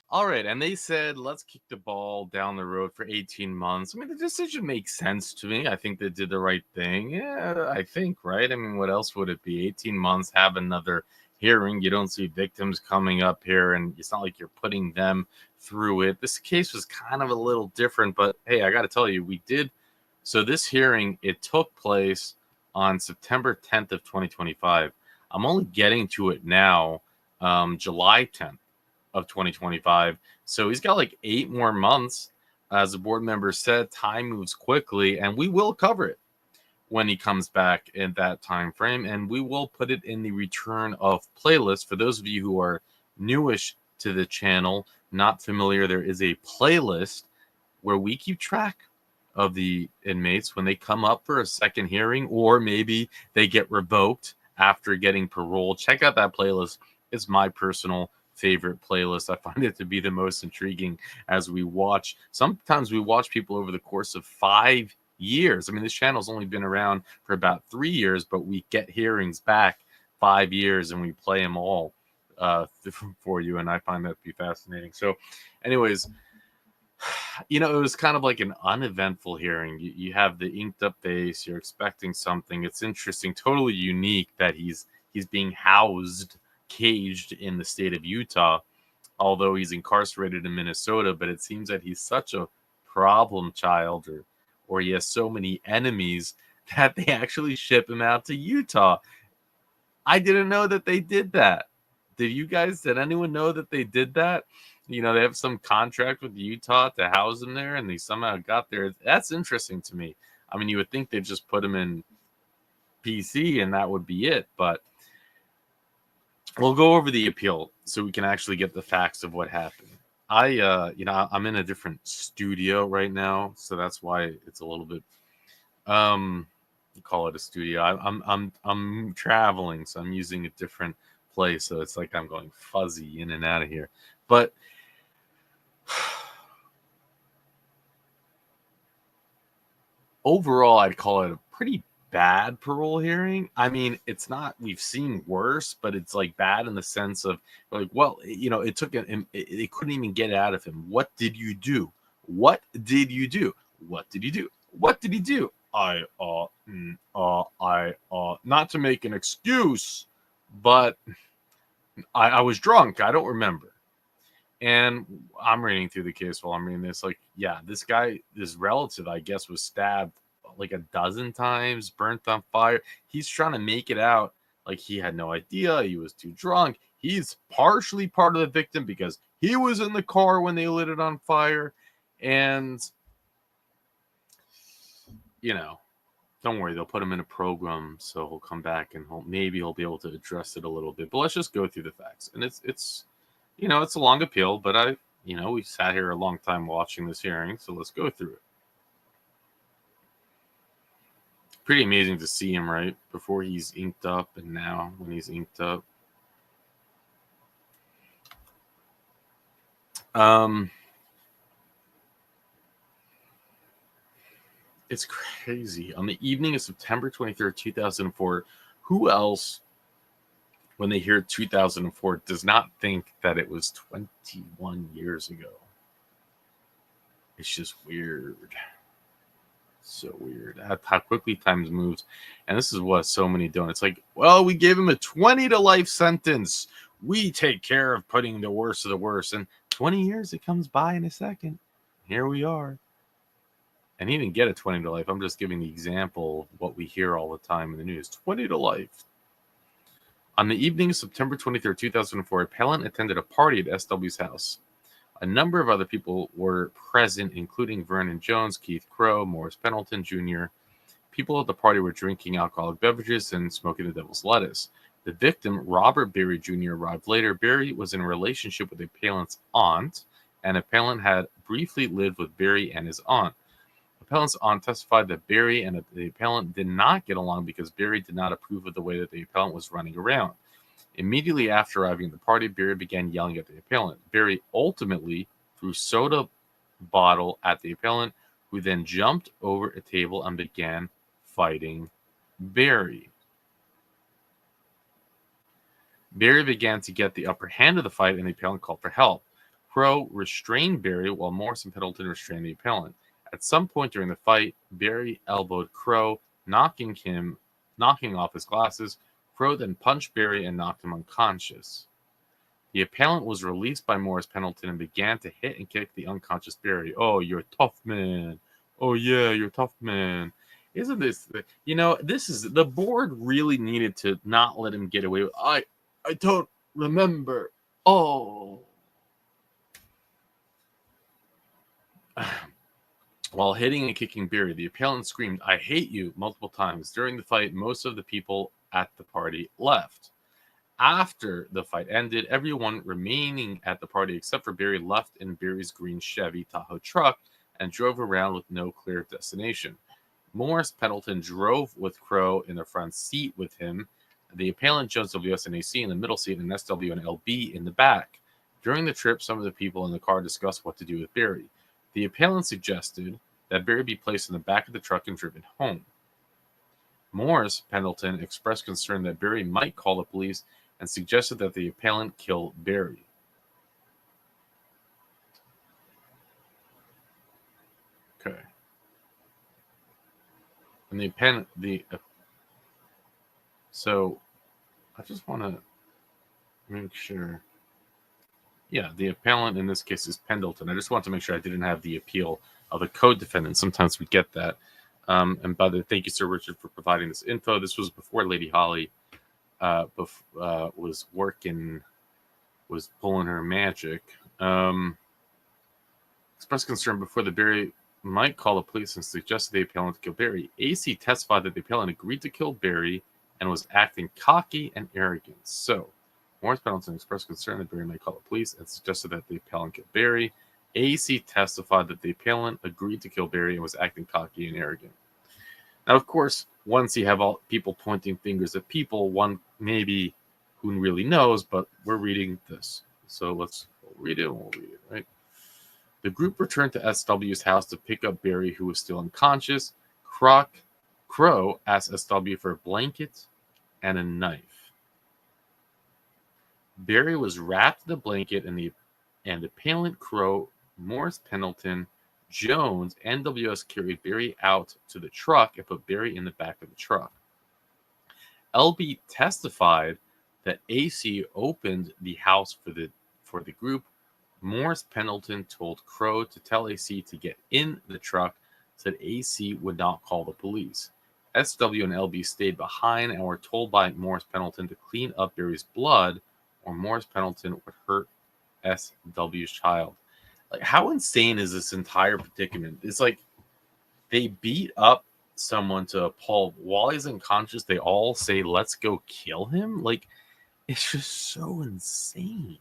All right, and they said, let's kick the ball down the road for 18 months. I mean, the decision makes sense to me. I think they did the right thing. Yeah, I think, right? I mean, what else would it be? 18 months, have another hearing. You don't see victims coming up here, and it's not like you're putting them through it. This case was kind of a little different, but hey, I got to tell you, we did. So this hearing, it took place on September 10th of 2025. I'm only getting to it now, July 10th. Of 2025. So he's got like 8 more months. As the board member said, time moves quickly, and we will cover it when he comes back in that time frame, and we will put it in the return of playlist. For those of you who are newish to the channel, not familiar, there is a playlist where we keep track of the inmates when they come up for a second hearing, or maybe they get revoked after getting parole. Check out that playlist. It's my personal favorite playlist. I find it to be the most intriguing as we watch. Sometimes we watch people over the course of 5 years. I mean, this channel's only been around for about 3 years, but we get hearings back 5 years and we play them all for you. And I find that to be fascinating. So anyways, it was kind of like an uneventful hearing. You have the inked up face, you're expecting something. It's interesting, totally unique that he's being caged in the state of Utah, although he's incarcerated in Minnesota. But it seems that he's such a problem child, or he has so many enemies that they actually ship him out to Utah. I didn't know that they did that. Did anyone know that they did that? They have some contract with Utah to house him there, and they somehow got there. That's interesting to me. I mean, you would think they'd just put him in PC and that would be it, but we'll go over the appeal so we can actually get the facts of what happened. I'm in a different studio right now, so that's why it's a little bit call it a studio. I'm traveling, so I'm using a different place. So it's like I'm going fuzzy in and out of here. But overall, I'd call it a pretty bad parole hearing. I mean, it's not, we've seen worse, but it's like bad in the sense of like, well, you know, it took him, it couldn't even get it out of him. What did you do? What did you do? What did you do? What did he do? Not to make an excuse, but I was drunk. I don't remember. And I'm reading through the case while I'm reading this. Like, yeah, this guy, this relative, I guess, was stabbed like a dozen times, burnt on fire. He's trying to make it out like he had no idea. He was too drunk. He's partially part of the victim because he was in the car when they lit it on fire. And, you know, don't worry, they'll put him in a program so he'll come back and maybe he'll be able to address it a little bit. But let's just go through the facts. And it's you know, it's a long appeal, but we sat here a long time watching this hearing, so let's go through it. Pretty amazing to see him, right? Before he's inked up and now when he's inked up. It's crazy. On the evening of September 23rd, 2004, who else, when they hear 2004, does not think that it was 21 years ago? It's just weird. So weird. How quickly times moves. And this is what so many don't. It's like, well, we gave him a 20 to life sentence. We take care of putting the worst of the worst. And 20 years, it comes by in a second. Here we are. And he didn't get a 20 to life. I'm just giving the example of what we hear all the time in the news. 20 to life. On the evening of September 23rd, 2004, appellant attended a party at SW's house. A number of other people were present, including Vernon Jones, Keith Crow, Morris Pendleton Jr. People at the party were drinking alcoholic beverages and smoking the devil's lettuce. The victim, Robert Berry Jr., arrived later. Berry was in a relationship with the appellant's aunt, and appellant had briefly lived with Berry and his aunt. Appellant's aunt testified that Berry and the appellant did not get along because Berry did not approve of the way that the appellant was running around. Immediately after arriving at the party, Berry began yelling at the appellant. Berry ultimately threw soda bottle at the appellant, who then jumped over a table and began fighting Berry. Berry began to get the upper hand of the fight, and the appellant called for help. Crow restrained Berry while Morris and Pendleton restrained the appellant. At some point during the fight, Berry elbowed Crow, knocking off his glasses. Crow then punched Berry and knocked him unconscious. The appellant was released by Morris Pendleton and began to hit and kick the unconscious Berry. Oh, you're a tough man. Oh, yeah, you're a tough man. Isn't this, this is, the board really needed to not let him get away with, I don't remember. Oh. While hitting and kicking Berry, the appellant screamed, "I hate you," multiple times. During the fight, most of the people at the party left. After the fight ended, everyone remaining at the party except for Berry left in Berry's green Chevy Tahoe truck and drove around with no clear destination. Morris Pendleton drove with Crow in the front seat with him, the appellant Jones WS and AC in the middle seat, and SW and LB in the back. During the trip, some of the people in the car discussed what to do with Berry. The appellant suggested that Berry be placed in the back of the truck and driven home. Morris Pendleton expressed concern that Berry might call the police and suggested that the appellant kill Berry. Okay. And so I just want to make sure. Yeah, the appellant in this case is Pendleton. I just want to make sure I didn't have the appeal of a co-defendant. Sometimes we get that. And by the way, thank you, Sir Richard, for providing this info. This was before Lady Holly was pulling her magic. Expressed concern before the Berry might call the police and suggested the appellant to kill Berry. AC testified that the appellant agreed to kill Berry and was acting cocky and arrogant. So, Morris Pendleton expressed concern that Berry might call the police and suggested that the appellant kill Berry. AC testified that the appellant agreed to kill Berry and was acting cocky and arrogant. Now, of course, once you have all people pointing fingers at people, one maybe who really knows, but we're reading this. So we'll read it, right? The group returned to SW's house to pick up Barry, who was still unconscious. Crow asked SW for a blanket and a knife. Barry was wrapped in a blanket, and the appellant Crow, Morris Pendleton, Jones, and WS carried Barry out to the truck and put Barry in the back of the truck. LB testified that AC opened the house for the group. Morris Pendleton told Crow to tell AC to get in the truck so that AC would not call the police. SW and LB stayed behind and were told by Morris Pendleton to clean up Barry's blood or Morris Pendleton would hurt SW's child. Like, how insane is this entire predicament? It's like they beat up someone to a pulp while he's unconscious. They all say, "Let's go kill him." Like, it's just so insane.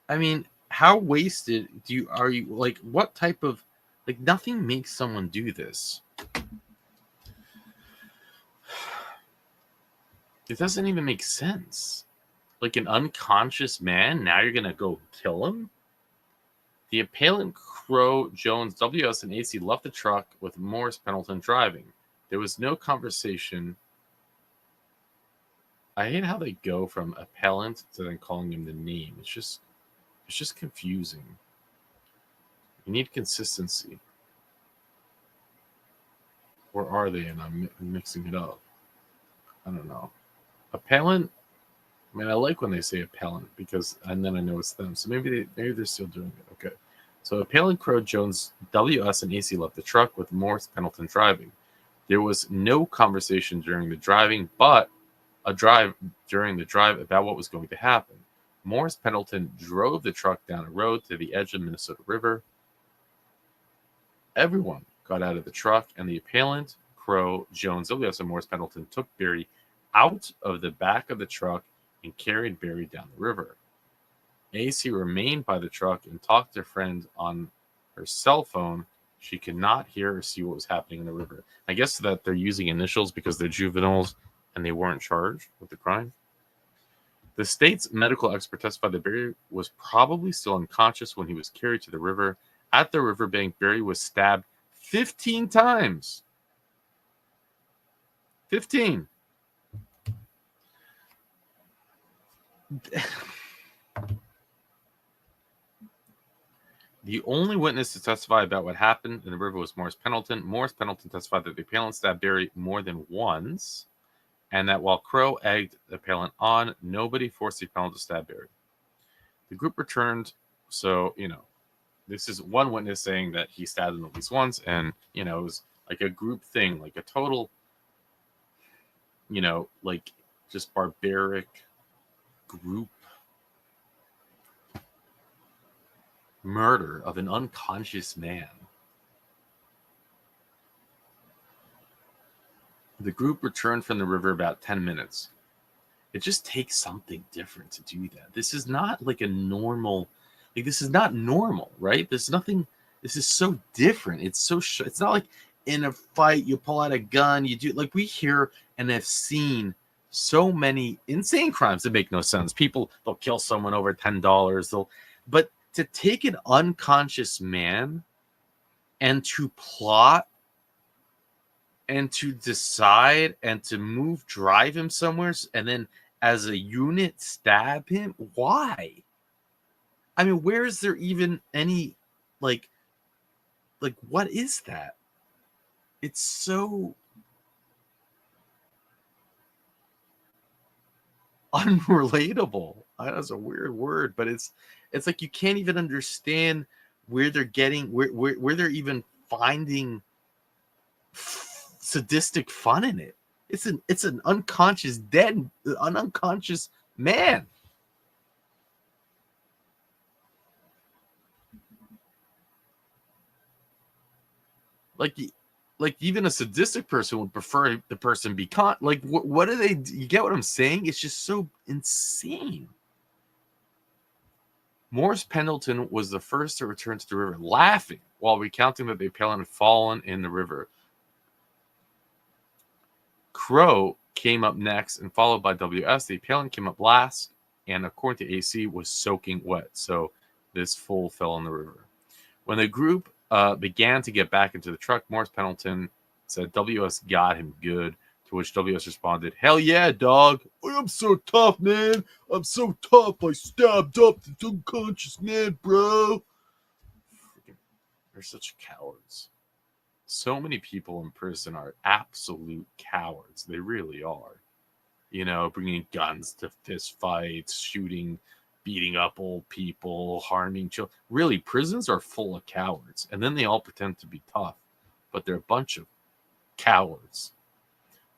I mean, how wasted are you? Like, what type of, like, nothing makes someone do this. It doesn't even make sense. Like, an unconscious man, now you're gonna go kill him? The appellant Crow, Jones, WS, and AC left the truck with Morris Pendleton driving. There was no conversation. I hate how they go from appellant to then calling him the name. It's just confusing. You need consistency. Or are they? And I'm mixing it up. I don't know. Appellant. I mean, I like when they say appellant because, and then I know it's them. So maybe they're still doing it. Okay. So appellant Crow, Jones, WS, and AC left the truck with Morris Pendleton driving. There was no conversation during the driving, but during the drive about what was going to happen. Morris Pendleton drove the truck down a road to the edge of the Minnesota River. Everyone got out of the truck, and the appellant, Crow, Jones, WS, and Morris Pendleton took Barry out of the back of the truck and carried Barry down the river. AC remained by the truck and talked to a friend on her cell phone. She could not hear or see what was happening in the river. I guess that they're using initials because they're juveniles and they weren't charged with the crime. The state's medical expert testified that Barry was probably still unconscious when he was carried to the river. At the riverbank, Barry was stabbed 15 times. 15. The only witness to testify about what happened in the river was Morris Pendleton. Morris Pendleton testified that the appellant stabbed Barry more than once, and that while Crow egged the appellant on, nobody forced the appellant to stab Barry. The group returned, so, this is one witness saying that he stabbed him at least once, and, it was like a group thing, like a total, like just barbaric group murder of an unconscious man. The group returned from the river about 10 minutes. It just takes something different to do that. This is not like a normal, this is not normal, right? This is so different. It's so, it's not like in a fight, you pull out a gun, you do, like we hear and have seen so many insane crimes that make no sense. People, they'll kill someone over $10. But to take an unconscious man and to plot and to decide and to drive him somewhere and then as a unit stab him, why? I mean, where is there even any, like what is that? It's so unrelatable. That's a weird word, but it's like you can't even understand where they're getting where they're even finding sadistic fun in it. It's an unconscious an unconscious man. Like even a sadistic person would prefer the person be caught. Like what do they? You get what I'm saying? It's just so insane. Morris Pendleton was the first to return to the river laughing while recounting that the appellant had fallen in the river. Crow came up next and followed by WS. The appellant came up last and, according to AC, was soaking wet. So this fool fell in the river. When the group began to get back into the truck, Morris Pendleton said WS got him good, to which WS responded, "Hell yeah, dog. I'm so tough, man. I'm so tough. I stabbed up the unconscious man, bro." They're such cowards. So many people in prison are absolute cowards. They really are. You know, bringing guns to fist fights, shooting, beating up old people, harming children. Really, prisons are full of cowards. And then they all pretend to be tough. But they're a bunch of cowards.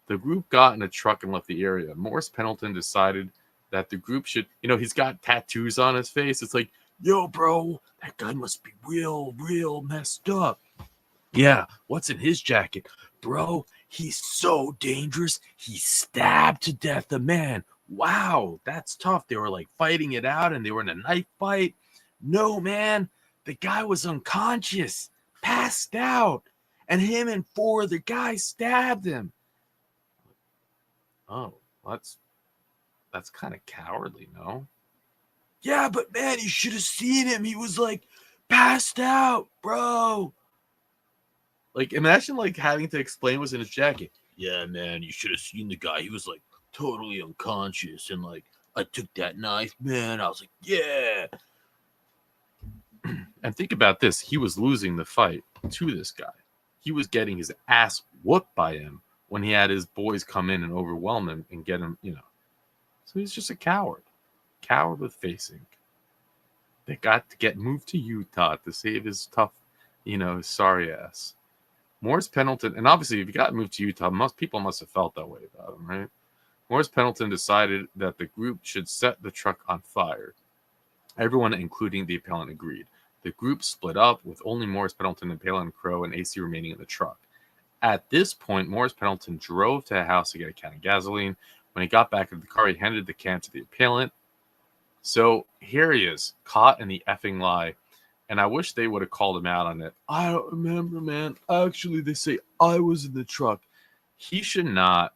The group got in a truck and left the area. Morris Pendleton decided that the group should, he's got tattoos on his face. It's like, yo, bro, that guy must be real messed up. Yeah, what's in his jacket? Bro, he's so dangerous. He stabbed to death a man. Wow, that's tough. They were like fighting it out and they were in a knife fight. No, man, the guy was unconscious, passed out, and him and 4 other guys stabbed him. Oh, that's kind of cowardly, no? Yeah, but man, you should have seen him. He was like passed out, bro. Like, imagine like having to explain what's in his jacket. Yeah, man, you should have seen the guy. He was like totally unconscious, and like I took that knife, man. I was like, yeah. And think about this: he was losing the fight to this guy. He was getting his ass whooped by him when he had his boys come in and overwhelm him and get him, So he's just a coward with face ink. They got to get moved to Utah to save his tough, his sorry ass. Morris Pendleton, and obviously if he got moved to Utah, most people must have felt that way about him, right? Morris Pendleton decided that the group should set the truck on fire. Everyone, including the appellant, agreed. The group split up, with only Morris Pendleton, Appellant Crow, and AC remaining in the truck. At this point, Morris Pendleton drove to a house to get a can of gasoline. When he got back into the car, he handed the can to the appellant. So here he is, caught in the effing lie. And I wish they would have called him out on it. I don't remember, man. Actually, they say I was in the truck. He should not.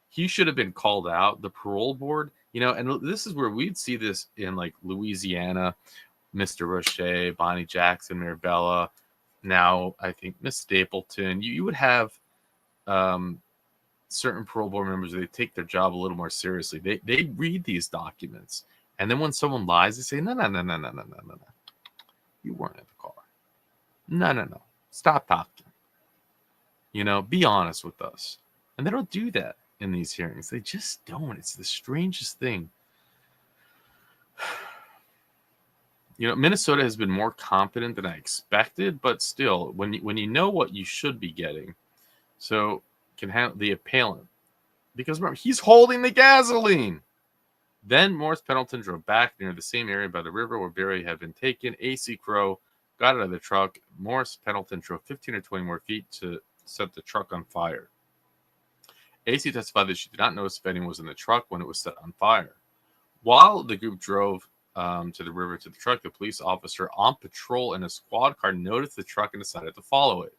He should have been called out. The parole board, and this is where we'd see this in like Louisiana, Mr. Roche, Bonnie Jackson, Mirabella. Now, I think Miss Stapleton. You would have certain parole board members, they take their job a little more seriously. They read these documents. And then when someone lies, they say, no. You weren't in the car. No. Stop talking. Be honest with us. And they don't do that in these hearings. They just don't. It's the strangest thing. Minnesota has been more competent than I expected, but still, when you know what you should be getting, so can handle the appellant. Because remember, he's holding the gasoline. Then Morris Pendleton drove back near the same area by the river where Barry had been taken. AC Crow got out of the truck. Morris Pendleton drove 15 or 20 more feet to set the truck on fire. AC testified that she did not notice if anyone was in the truck when it was set on fire. While the group drove to the river to the truck, the police officer on patrol in a squad car noticed the truck and decided to follow it.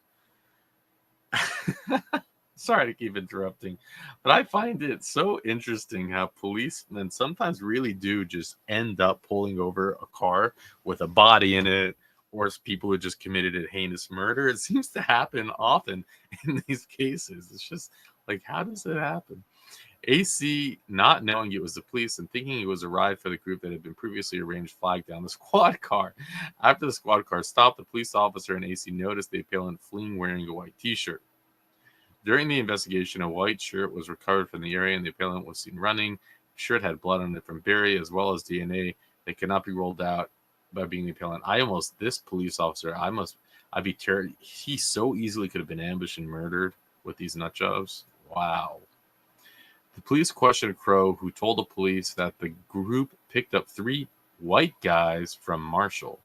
Sorry to keep interrupting, but I find it so interesting how policemen sometimes really do just end up pulling over a car with a body in it, or it's people who just committed a heinous murder. It seems to happen often in these cases. It's just like, how does it happen? AC, not knowing it was the police and thinking it was a ride for the group that had been previously arranged, flagged down the squad car. After the squad car stopped, the police officer and AC noticed the appellant fleeing wearing a white t-shirt. During the investigation, a white shirt was recovered from the area and the appellant was seen running. The shirt had blood on it from Barry as well as DNA that cannot be rolled out by being the appellant. This police officer, I'd be terrified. He so easily could have been ambushed and murdered with these nut jobs. Wow. The police questioned Crow, who told the police that the group picked up 3 white guys from Marshall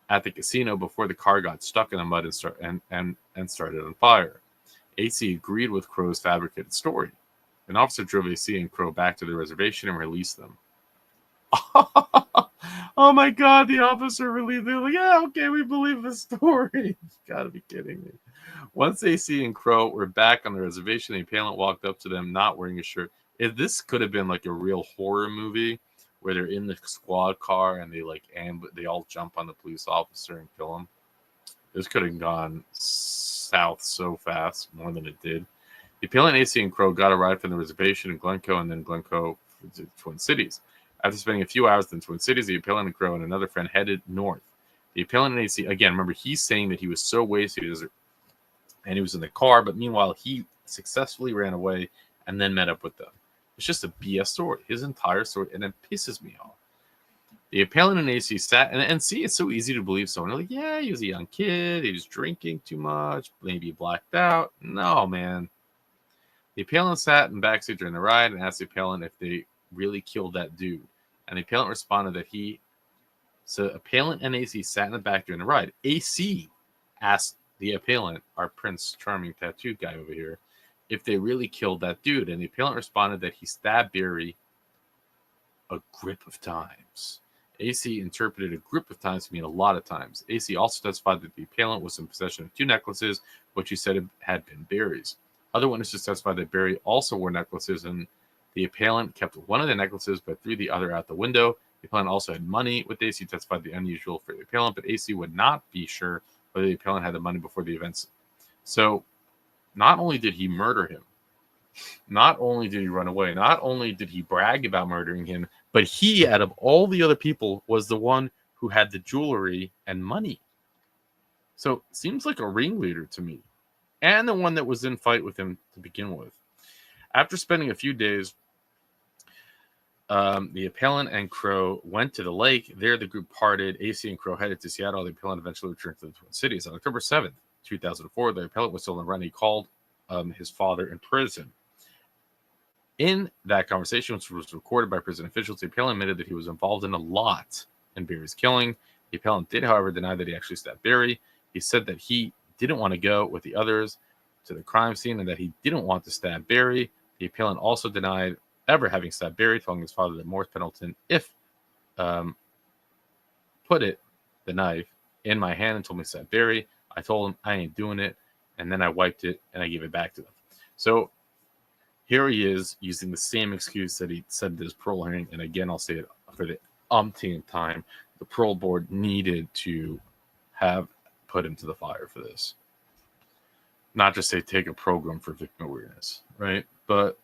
at the casino before the car got stuck in the mud and started on fire. AC agreed with Crow's fabricated story. An officer drove AC and Crow back to the reservation and released them. Oh my God, the officer relieved. They're like, yeah, okay, we believe the story. You gotta be kidding me. Once AC and Crow were back on the reservation, the appellant walked up to them not wearing a shirt. If this could have been like a real horror movie where they're in the squad car and they all jump on the police officer and kill him. This could have gone south so fast, more than it did. The appellant AC and Crow got a ride from the reservation in Glencoe and then Glencoe to Twin Cities. After spending a few hours in Twin Cities, the appellant and Crow and another friend headed north. The appellant and AC, again, remember, he's saying that he was so wasted and he was in the car, but meanwhile, he successfully ran away and then met up with them. It's just a BS story, his entire story, and it pisses me off. The appellant and AC sat, and see, it's so easy to believe someone. Like, yeah, he was a young kid, he was drinking too much, maybe blacked out. No, man. The appellant sat in the backseat during the ride and asked the appellant if they really killed that dude. And the appellant responded that so appellant and AC sat in the back during the ride. AC asked the appellant, our Prince Charming tattooed guy over here, if they really killed that dude. And the appellant responded that he stabbed Barry a grip of times. AC interpreted a grip of times to mean a lot of times. AC also testified that the appellant was in possession of 2 necklaces, which he said had been Barry's. Other witnesses testified that Barry also wore necklaces, and the appellant kept one of the necklaces but threw the other out the window. The appellant also had money with AC, testified the unusual for the appellant, but AC would not be sure whether the appellant had the money before the events. So not only did he murder him, not only did he run away, not only did he brag about murdering him, but he, out of all the other people, was the one who had the jewelry and money. So seems like a ringleader to me, and the one that was in fight with him to begin with. After spending a few days, the appellant and Crow went to the lake. There, the group parted. AC and Crow headed to Seattle. The appellant eventually returned to the Twin Cities. On October 7th, 2004, the appellant was still on the run. He called his father in prison. In that conversation, which was recorded by prison officials, the appellant admitted that he was involved in a lot in Barry's killing. The appellant did, however, deny that he actually stabbed Barry. He said that he didn't want to go with the others to the crime scene and that he didn't want to stab Barry. The appellant also denied ever having stabbed Barry, telling his father that Morris Pendleton, put the knife in my hand and told me to stab Barry. I told him I ain't doing it, and then I wiped it and I gave it back to them. So here he is using the same excuse that he said at his parole hearing, and again, I'll say it for the umpteenth time, the parole board needed to have put him to the fire for this. Not just say take a program for victim awareness, right? But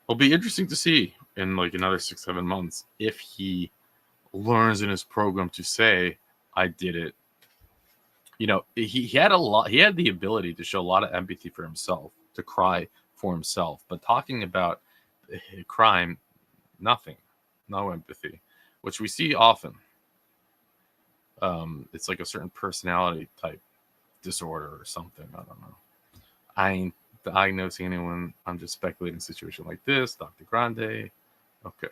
it'll be interesting to see in like another 6-7 months if he learns in his program to say, I did it. You know, he had the ability to show a lot of empathy for himself, to cry for himself, but talking about crime, nothing, no empathy, which we see often. It's like a certain personality type disorder or something. I don't know. I ain't diagnosing anyone. I'm just speculating a situation like this. Dr. Grande. Okay.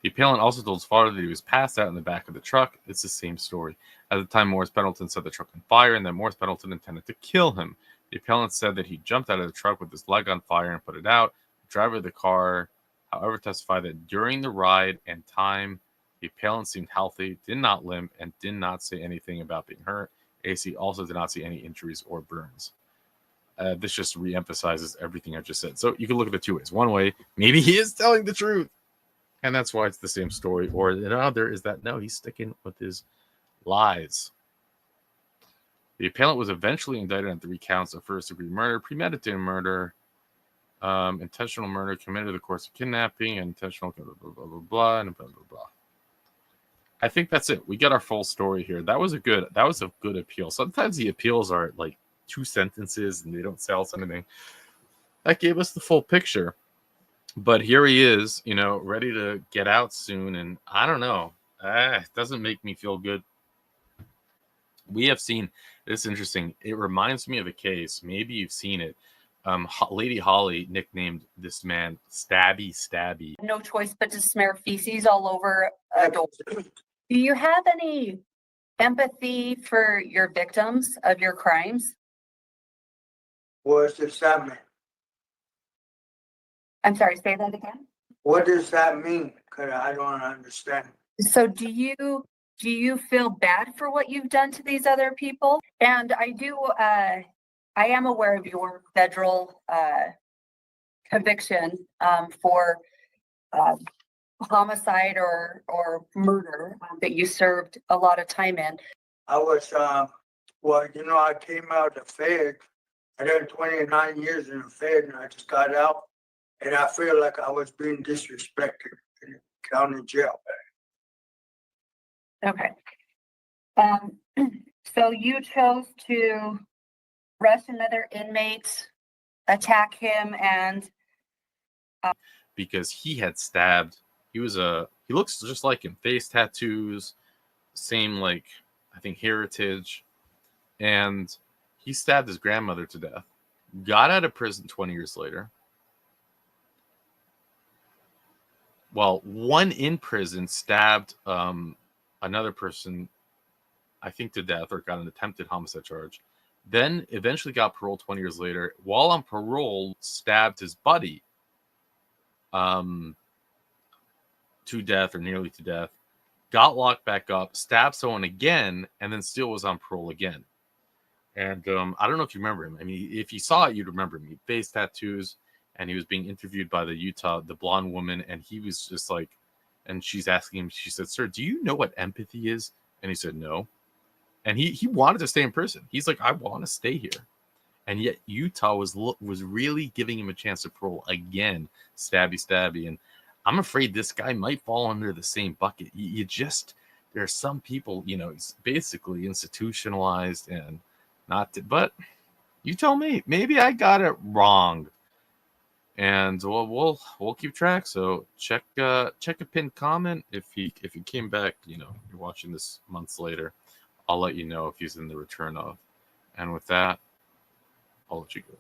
The appellant also told his father that he was passed out in the back of the truck. It's the same story. At the time, Morris Pendleton set the truck on fire and that Morris Pendleton intended to kill him. The appellant said that he jumped out of the truck with his leg on fire and put it out. The driver of the car, however, testified that during the ride and time, the appellant seemed healthy, did not limp, and did not say anything about being hurt. AC also did not see any injuries or burns. This just reemphasizes everything I just said. So you can look at it 2 ways. One way, maybe he is telling the truth, and that's why it's the same story. Or the other is that, no, he's sticking with his lies. The appellant was eventually indicted on 3 counts of first-degree murder, premeditated murder, intentional murder committed in the course of kidnapping, and intentional blah, blah, blah, blah, blah, and blah, blah, blah. I think that's it. We got our full story here. That was a good appeal. Sometimes the appeals are like 2 sentences and they don't sell us anything. That gave us the full picture. But here he is, you know, ready to get out soon. And I don't know. It doesn't make me feel good. We have seen, it's interesting. It reminds me of a case. Maybe you've seen it. Lady Holly nicknamed this man Stabby. No choice but to smear feces all over a door. Do you have any empathy for your victims of your crimes? What's the summit? I'm sorry, say that again. What does that mean? Cause I don't understand. So do you feel bad for what you've done to these other people? And I am aware of your federal conviction for homicide or murder that you served a lot of time in. I was, well, you know, I came out of the Fed. I did 29 years in the Fed and I just got out. And I feel like I was being disrespected in the county jail. Okay. So you chose to arrest another inmate, attack him, and because he had stabbed. He looks just like him, face tattoos, same like I think heritage, and he stabbed his grandmother to death. Got out of prison 20 years later. Well, one in prison stabbed another person, I think to death, or got an attempted homicide charge. Then eventually got parole 20 years later. While on parole, stabbed his buddy to death or nearly to death. Got locked back up, stabbed someone again, and then still was on parole again. And I don't know if you remember him. I mean, if you saw it, you'd remember him. He had face tattoos, and he was being interviewed by the blonde woman, and he was just like, and she's asking him, she said, "Sir, do you know what empathy is?" And he said, "No." And he wanted to stay in prison. He's like, "I want to stay here." And yet Utah was really giving him a chance to parole again, stabby. And I'm afraid this guy might fall under the same bucket. There are some people, it's basically institutionalized and but you tell me, maybe I got it wrong. And we'll keep track. So check a pinned comment if he came back. You're watching this months later. I'll let you know if he's in the return of. And with that, I'll let you go.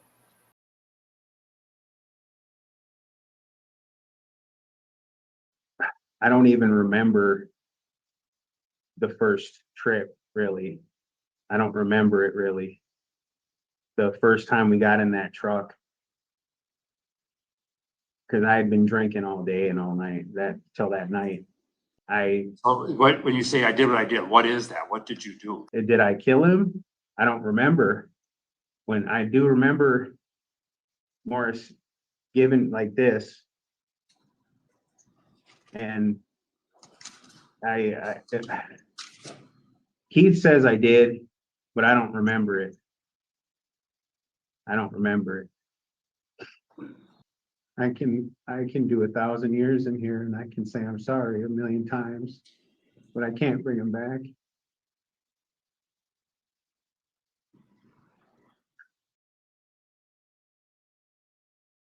I don't even remember the first trip, really. I don't remember it really. The first time we got in that truck. Because I had been drinking all day and all night, till that night. When you say I did what I did, what is that? What did you do? Did I kill him? I don't remember. When I do remember Morris given like this, and Keith says I did, but I don't remember it. I don't remember it. I can do 1,000 years in here and I can say I'm sorry 1,000,000 times, but I can't bring him back.